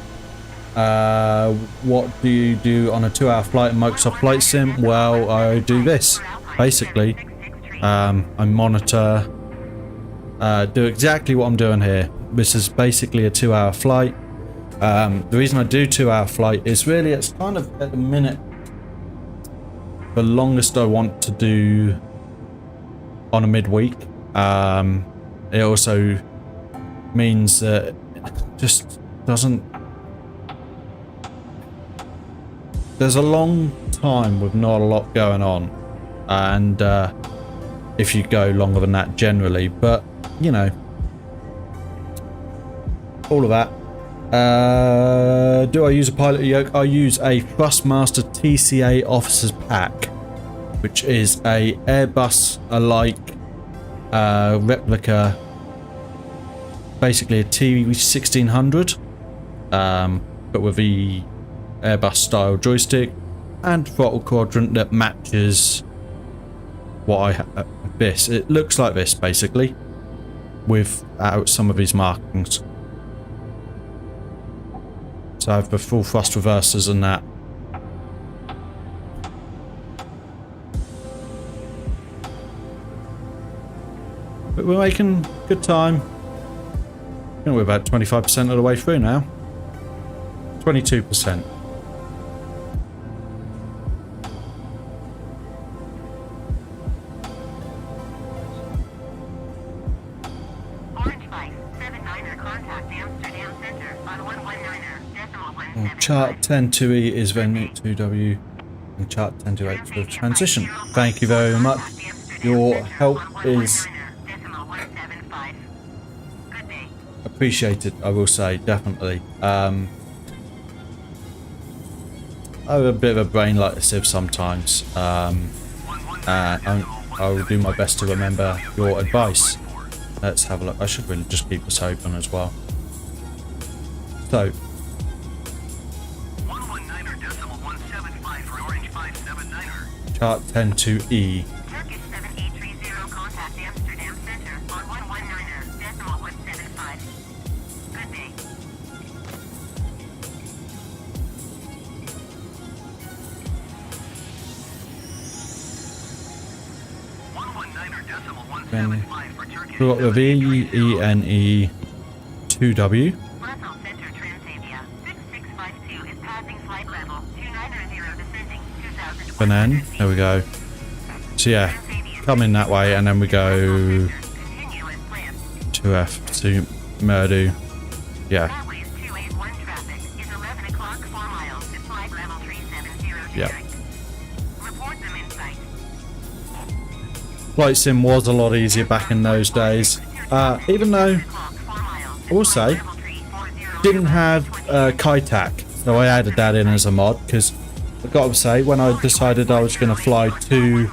A: What do you do on a 2-hour flight in Microsoft Flight Sim? Well, I do this basically. I monitor. Do exactly what I'm doing here. This is basically a 2-hour flight. The reason I do 2-hour flight is really it's kind of at the minute the longest I want to do on a midweek. It also means that it just doesn't. There's a long time with not a lot going on, and if you go longer than that generally, but you know, all of that. Do I use a pilot yoke? I use a Thrustmaster TCA Officer's Pack, which is a Airbus alike replica, basically a T1600, but with the Airbus style joystick and throttle quadrant that matches what I have. This, it looks like this basically, without some of these markings. So I have the full thrust reversers and that. But we're making good time. I think we're about 25% of the way through now. 22%. Chart 10-2E is venue 2W and chart 10-8 for transition. Thank you very much. Your help is appreciated, I will say, definitely. I have a bit of a brain like a sieve sometimes. I will do my best to remember your advice. Let's have a look. I should really just keep this open as well. So, chart 10-2E.
C: Turkish 7830, contact Amsterdam Center on 119.175. Good day.
A: Then we've got the VENE 2W.
C: Brussels Center Transavia 6652 is passing flight level 29.
A: and then there we go. So yeah, come in that way and then we go
C: Continue as planned.
A: 2F to Merdu. Yeah,
C: Airways 281 traffic is 11 o'clock, 4 miles to flight level 370
A: Yeah.
C: generic. Report them in sight.
A: Flight sim was a lot easier back in those days. Even though I will say, didn't have Kaitak, so I added that in as a mod because I got to say, when I decided I was going to fly to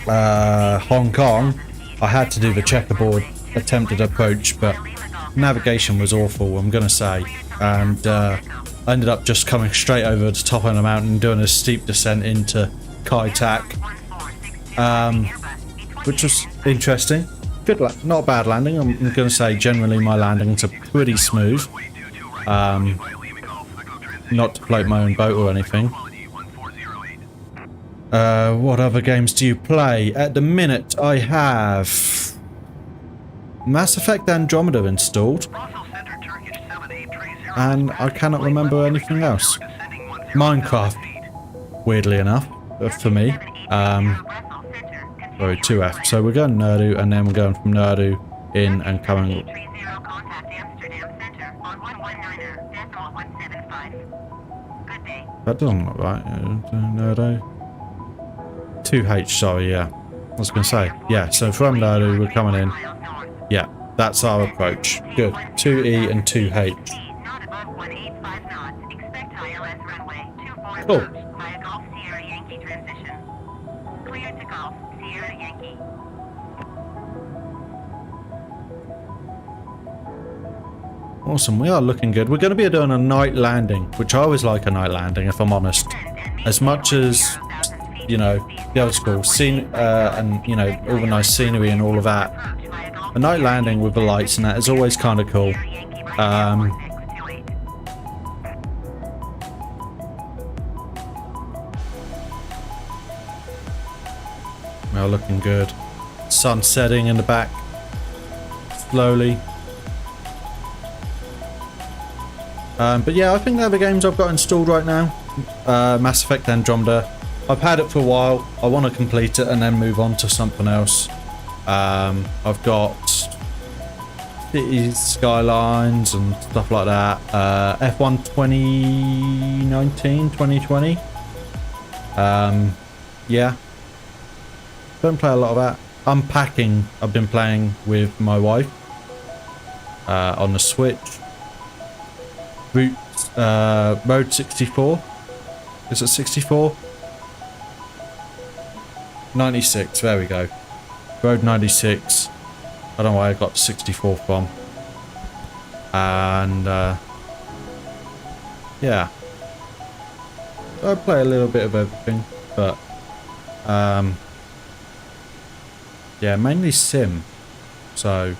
A: Hong Kong, I had to do the checkerboard attempted approach, but navigation was awful, I'm going to say, and I ended up just coming straight over the top of the mountain and doing a steep descent into Kaitak, which was interesting. Good, not a bad landing. I'm going to say generally my landings are pretty smooth. Not to float my own boat or anything. What other games do you play? At the minute, I have Mass Effect Andromeda installed, and I cannot remember anything else. Minecraft, weirdly enough, for me. Sorry, 2F. So we're going Nerdu, and then we're going from Nerdu in and coming.
C: 30 contact Amsterdam Center on 119.175. Good day.
A: That doesn't look right. Nerdu. 2H, sorry, yeah. I was going to say, yeah, so from Nerdu, we're coming in. Yeah, that's our approach. Good. 2E and 2H.
C: Not above 185 knots. Expect ILS runway 24
A: Cool.
C: via Golf Sierra Yankee transition. Clear to Golf Sierra Yankee.
A: Awesome, we are looking good. We're going to be doing a night landing, which I always like a night landing, if I'm honest. As much as, you know, the old school scene, and, you know, all the nice scenery and all of that. A night landing with the lights and that is always kind of cool. We are looking good. Sun setting in the back. Slowly. But yeah, I think they're the games I've got installed right now. Mass Effect Andromeda. I've had it for a while. I want to complete it and then move on to something else. I've got Cities, Skylines and stuff like that. F1 2019, 2020. Yeah. Don't play a lot of that. Unpacking, I've been playing with my wife on the Switch. Road 64. Is it 64? 96, there we go. Road 96. I don't know where I got 64 from. And yeah. I play a little bit of everything, but yeah, mainly sim. So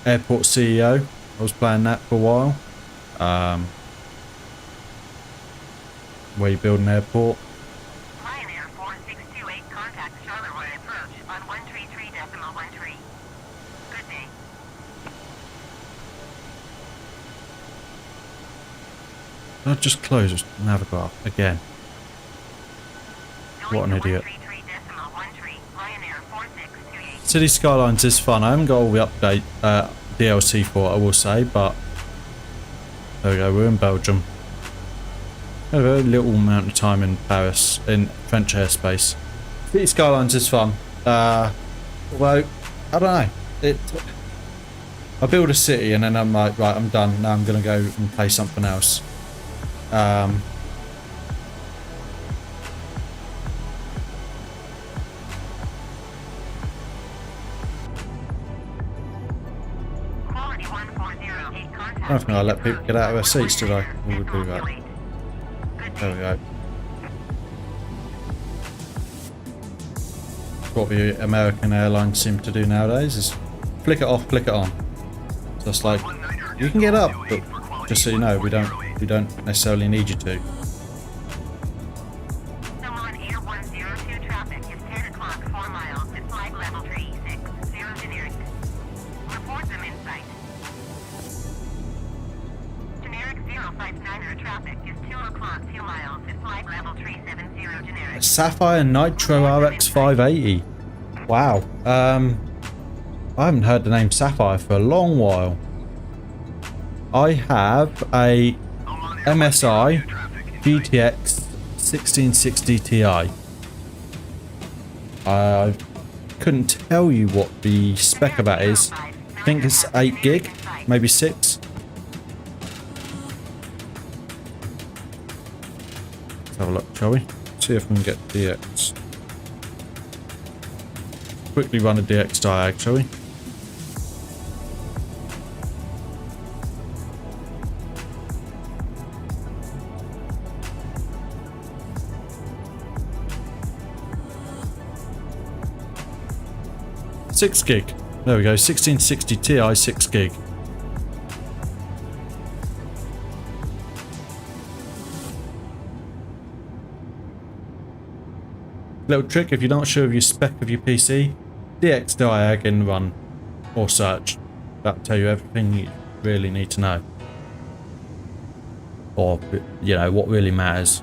A: Airport CEO, I was playing that for a while. Where you build an airport.
C: Ryanair 4628 contact Charleroi approach on 133.13. Good day.
A: I just closed Navigator again. What an idiot.
C: 133.13. Ryanair 4628.
A: City Skylines is fun. I haven't got all the update DLC for it, I will say, but there we go, we're in Belgium. Had a very little amount of time in Paris, in French airspace. City Skylines is fun. Although, I don't know. I build a city and then I'm like, right, I'm done. Now I'm going to go and play something else.
C: Quality 1408 contact.
A: I don't think I let people get out of their seats, did I? We would do that. There we go. What the American airlines seem to do nowadays is flick it off, flick it on. So it's like, you can get up, but just so you know, we don't necessarily need you to.
C: Someone Air 102 traffic is 10 o'clock, 4 miles at flight level 360 generic. Report them in sight. Generic 0 059er traffic is 2 o'clock 2 miles at flight level 370 generic.
A: Sapphire Nitro RX 580. Wow. I haven't heard the name Sapphire for a long while. I have a MSI GTX 1660 Ti. I couldn't tell you what the spec of that is. I think it's 8 gig, maybe 6. Let's have a look, shall we? See if we can get DX. Quickly run a DX diag, shall we? Six gig. There we go. 1660 Ti, 6 gig. Little trick, if you're not sure of your spec of your PC, DX diag in run or search. That'll tell you everything you really need to know. Or, you know, what really matters.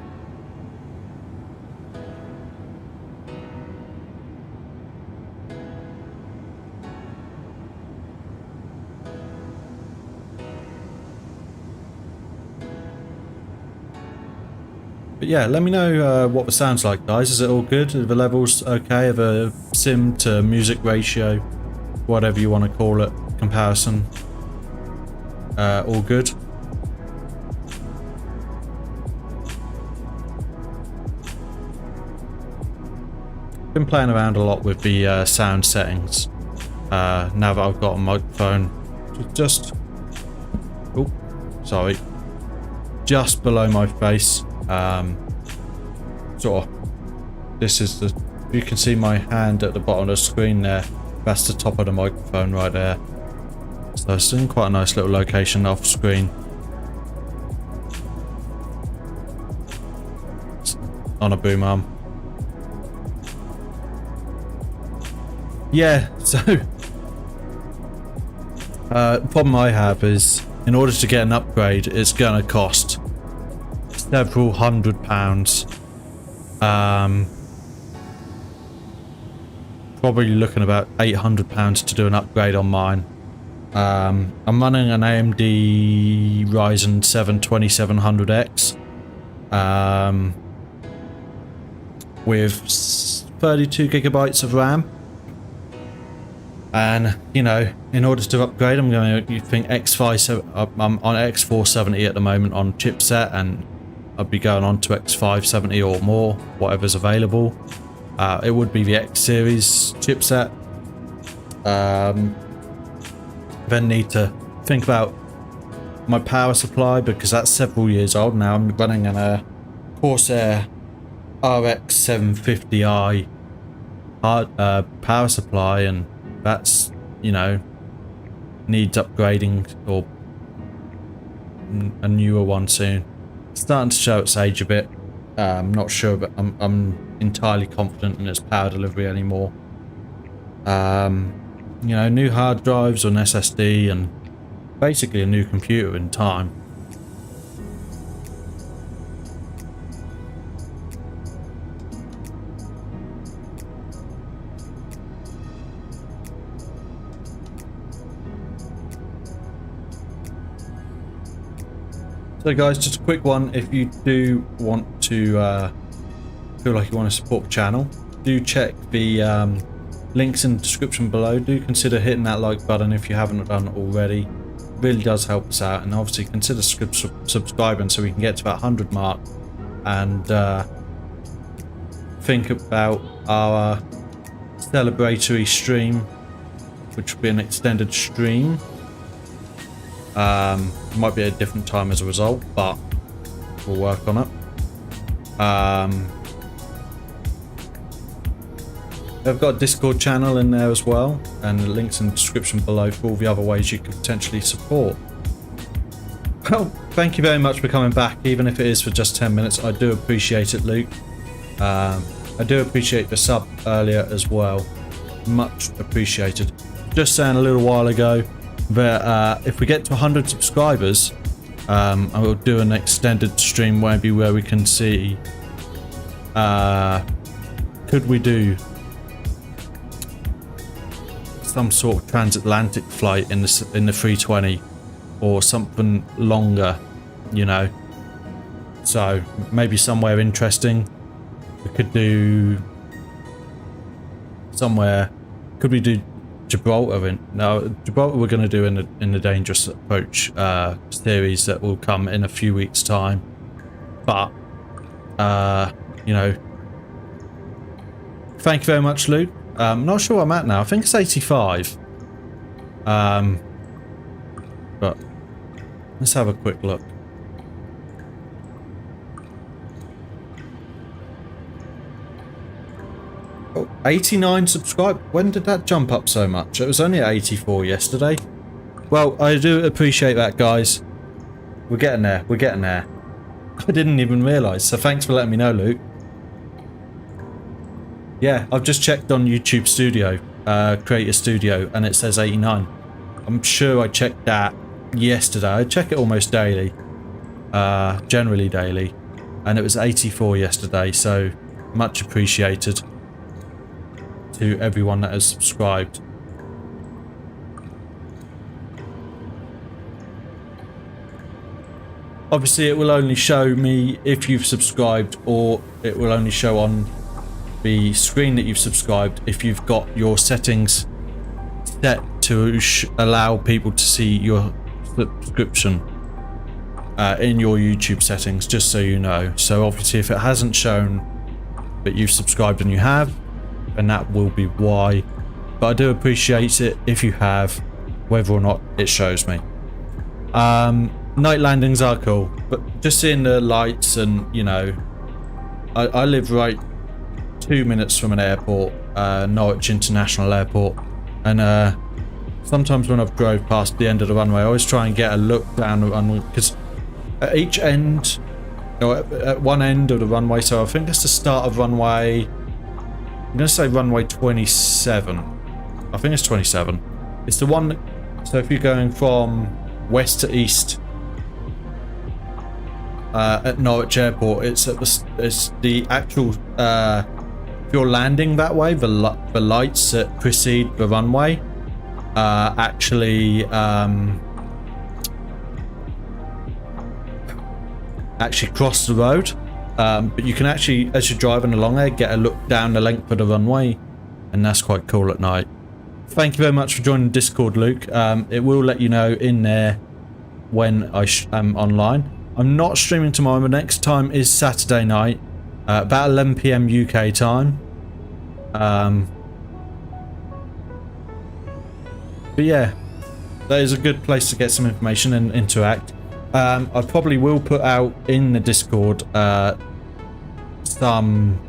A: But yeah, let me know what the sound's like, guys. Is it all good? Are the levels okay? Are the sim to music ratio, whatever you want to call it, comparison, all good? Been playing around a lot with the sound settings now that I've got a microphone just just below my face. Sort of, this is the, you can see my hand at the bottom of the screen there. That's the top of the microphone right there. So it's in quite a nice little location off screen. On a boom arm. Yeah, so the problem I have is, in order to get an upgrade, it's gonna cost several £100. Probably looking about £800 to do an upgrade on mine. I'm running an AMD Ryzen 7 2700X with 32 gigabytes of RAM. And, you know, in order to upgrade, I'm going to think X5. I'm on X470 at the moment on chipset, and I'll be going on to X570 or more, whatever's available. It would be the X series chipset. Then need to think about my power supply, because that's several years old now. I'm running a Corsair RX 750i power supply, and that's, you know, needs upgrading, or a newer one soon. Starting to show its age a bit. I'm not sure, but I'm entirely confident in its power delivery anymore. You know, new hard drives or an SSD, and basically a new computer in time. So guys, just a quick one. If you do want to feel like you want to support the channel, do check the links in the description below. Do consider hitting that like button if you haven't done it already. It really does help us out, and obviously consider subscribing so we can get to that 100 mark, and think about our celebratory stream, which will be an extended stream. Might be at a different time as a result, but we'll work on it. I've got a Discord channel in there as well, and the links in the description below for all the other ways you can potentially support. Well, thank you very much for coming back, even if it is for just 10 minutes. I do appreciate it, Luke. I do appreciate the sub earlier as well. Much appreciated. Just saying a little while ago that if we get to 100 subscribers, I will do an extended stream maybe where we can see, could we do some sort of transatlantic flight in the 320 or something longer, you know. So maybe somewhere interesting. We could do somewhere. Could we do Gibraltar? No, Gibraltar we're going to do in the Dangerous Approach series that will come in a few weeks' time. But you know, thank you very much, Luke. I'm not sure where I'm at now. I think it's 85. But let's have a quick look. Oh, 89 subscribed. When did that jump up so much? It was only at 84 yesterday. Well, I do appreciate that, guys. We're getting there. We're getting there. I didn't even realise. So thanks for letting me know, Luke. Yeah, I've just checked on YouTube Studio, Creator Studio, and it says 89. I'm sure I checked that yesterday. I check it almost daily, generally daily, and it was 84 yesterday. So much appreciated to everyone that has subscribed. Obviously, it will only show me if you've subscribed, or it will only show on the screen that you've subscribed if you've got your settings set to allow people to see your subscription in your YouTube settings, just so you know. So obviously, if it hasn't shown that you've subscribed and you have, then that will be why. But I do appreciate it if you have, whether or not it shows me. Night landings are cool, but just seeing the lights and, you know, I live right 2 minutes from an airport, Norwich International Airport, and sometimes when I've drove past the end of the runway, I always try and get a look down the runway, because at each end, you know, at one end of the runway, so I think it's the start of runway, I'm going to say runway 27. I think it's 27. It's the one, so if you're going from west to east at Norwich Airport, it's the actual, if you're landing that way, the lights that precede the runway actually cross the road. But you can actually, as you're driving along there, get a look down the length of the runway, and that's quite cool at night. Thank you very much for joining Discord, Luke. It will let you know in there when I am online. I'm not streaming tomorrow. The next time is Saturday night, about 11 PM UK time. But yeah, that is a good place to get some information and interact. I probably will put out in the Discord some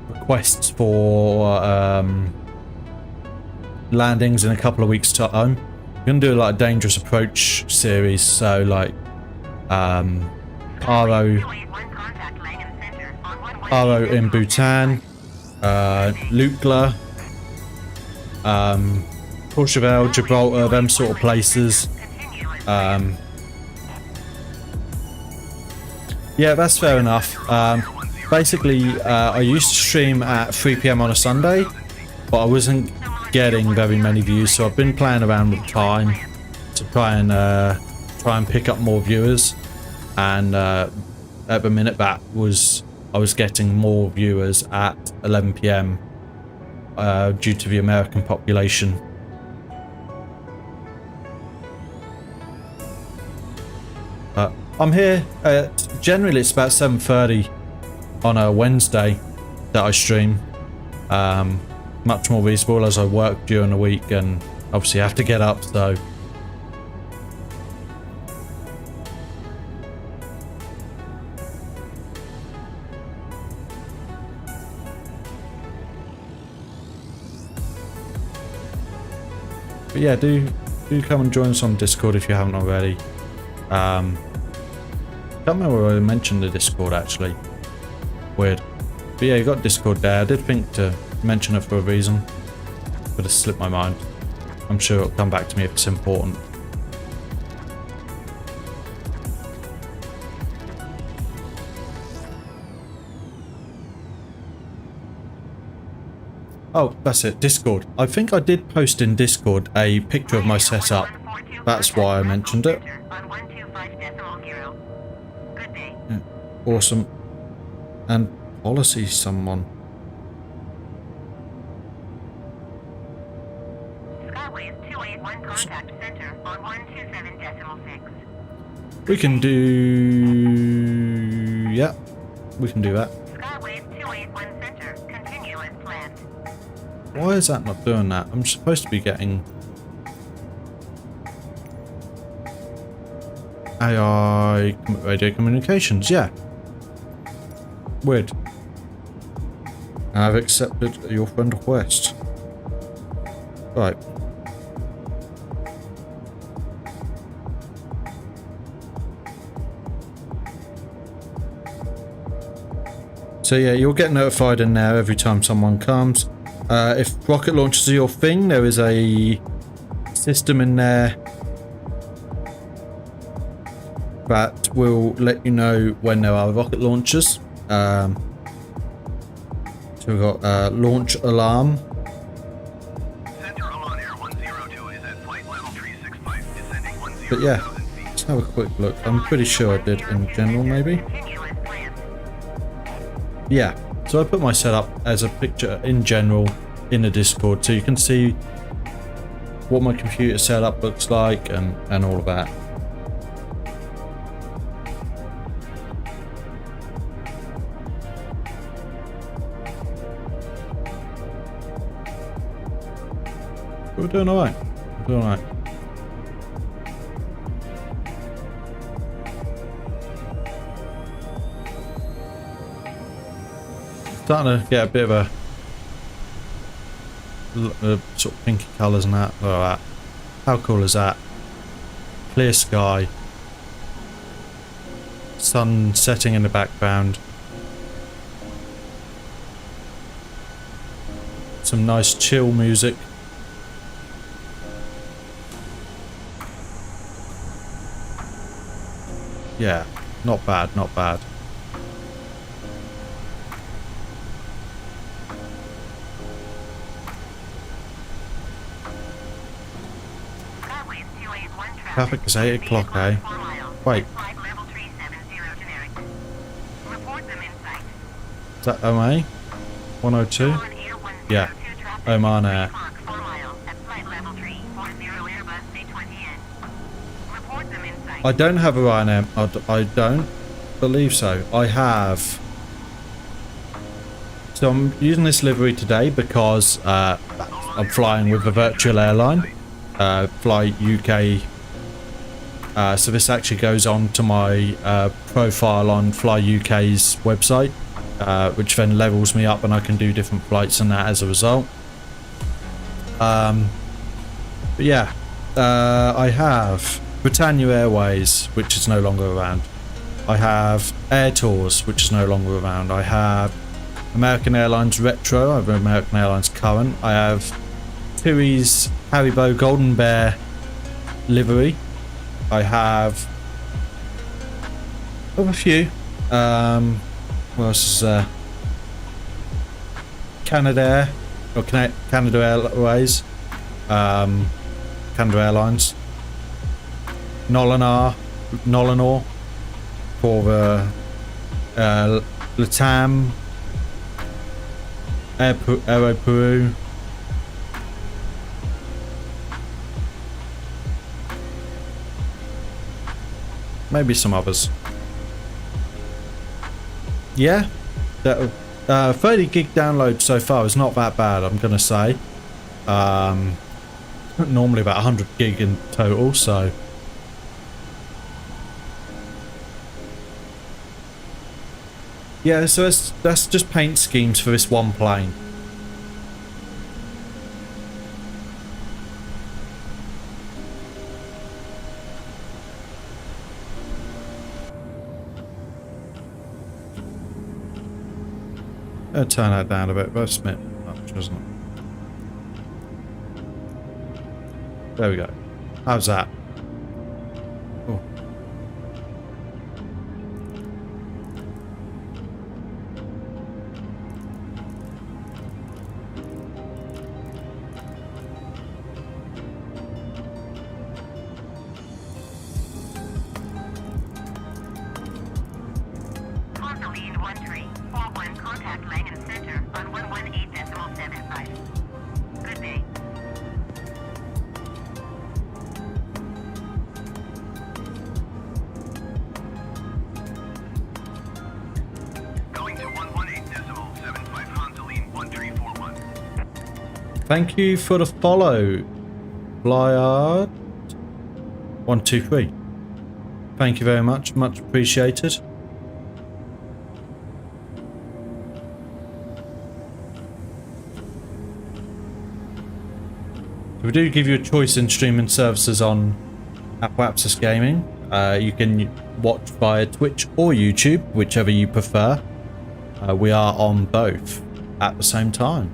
A: requests for landings in a couple of weeks' time. We're going to do like a Dangerous Approach series, so like Paro in Bhutan, Lukla, Courchevel, Gibraltar, them sort of places. Yeah, that's fair enough. Basically, I used to stream at 3 PM on a Sunday, but I wasn't getting very many views, so I've been playing around with time to try and pick up more viewers. And at the minute, I was getting more viewers at 11 PM due to the American population. I'm here generally it's about 7:30 on a Wednesday that I stream. Much more reasonable as I work during the week and obviously have to get up, so but yeah, do come and join us on Discord if you haven't already. Can't remember where I mentioned the Discord actually. Weird. But yeah, you got Discord there. I did think to mention it for a reason, but it slipped my mind. I'm sure it'll come back to me if it's important. Oh, that's it. Discord. I think I did post in Discord a picture of my setup. That's why I mentioned it. Yeah, awesome. And policy someone.
C: Skyways 281 contact center on 127.6.
A: We can do... Yeah, we can do that.
C: Skyways 281 center, continue as planned.
A: Why is that not doing that? I'm supposed to be getting... AI radio communications, yeah. Weird. I've accepted your friend request. Right. So yeah, you'll get notified in there every time someone comes. If rocket launches are your thing, there is a system in there that will let you know when there are rocket launches. So we've got launch alarm.
B: Center on Air 102 is at flight level 365, descending 10,000
A: But yeah,
B: feet.
A: let's have a quick look. I'm pretty sure I did in general, maybe.
C: Continue as planned.
A: Yeah, so I put my setup as a picture in general in the Discord, so you can see what my computer setup looks like and all of that. We're doing alright. We're doing alright. Starting to get a bit of a sort of pinky colours and that. Look at that. How cool is that? Clear sky. Sun setting in the background. Some nice chill music. Yeah, not bad, not bad.
C: Skyways 281
A: Traffic is 8 o'clock, eh?
C: 4 miles.
A: Wait,
C: Flight level 370 generic. Report them in sight.
A: is that OMA? 102?
C: On Air 102
A: Yeah,
C: traffic.
A: Oman Air.
C: 4 miles at flight level 340 Airbus A320neo. Report them in sight.
A: I don't have a Ryanair. I don't believe so. I have. So I'm using this livery today because I'm flying with a virtual airline, Fly UK. So this actually goes on to my profile on Fly UK's website, which then levels me up and I can do different flights and that as a result. But yeah, I have Britannia Airways, which is no longer around. I have Air Tours, which is no longer around. I have American Airlines Retro. I have American Airlines Current. I have TUI's Haribo Golden Bear livery. I have a few. What else is there? Canadair or Canada Airways. Canada Airlines. Nolanor for Latam. Aero Peru. Maybe some others. Yeah, 30 gig download so far is not that bad, I'm gonna say. Normally about 100 gig in total, so yeah, so that's just paint schemes for this one plane. I'll turn that down a bit, but it's a bit much, isn't it? There we go. How's that? Oh.
C: 1341, contact Langham Center on 118.75. Good day.
B: Going to 118.75 Hanseline 1341.
A: Thank you for the follow, Flyard 123. Thank you very much, much appreciated. We do give you a choice in streaming services on Apple Access Gaming. You can watch via Twitch or YouTube, whichever you prefer. We are on both at the same time.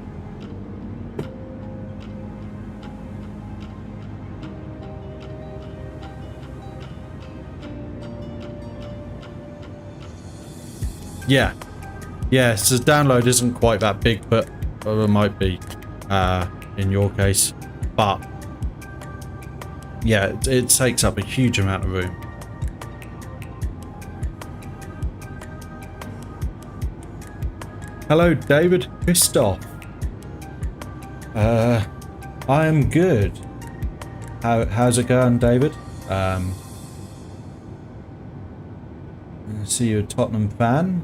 A: Yeah, so the download isn't quite that big, but it might be in your case. But yeah, it takes up a huge amount of room. Hello, David Christoph. I am good. How's it going, David? I see you're a Tottenham fan.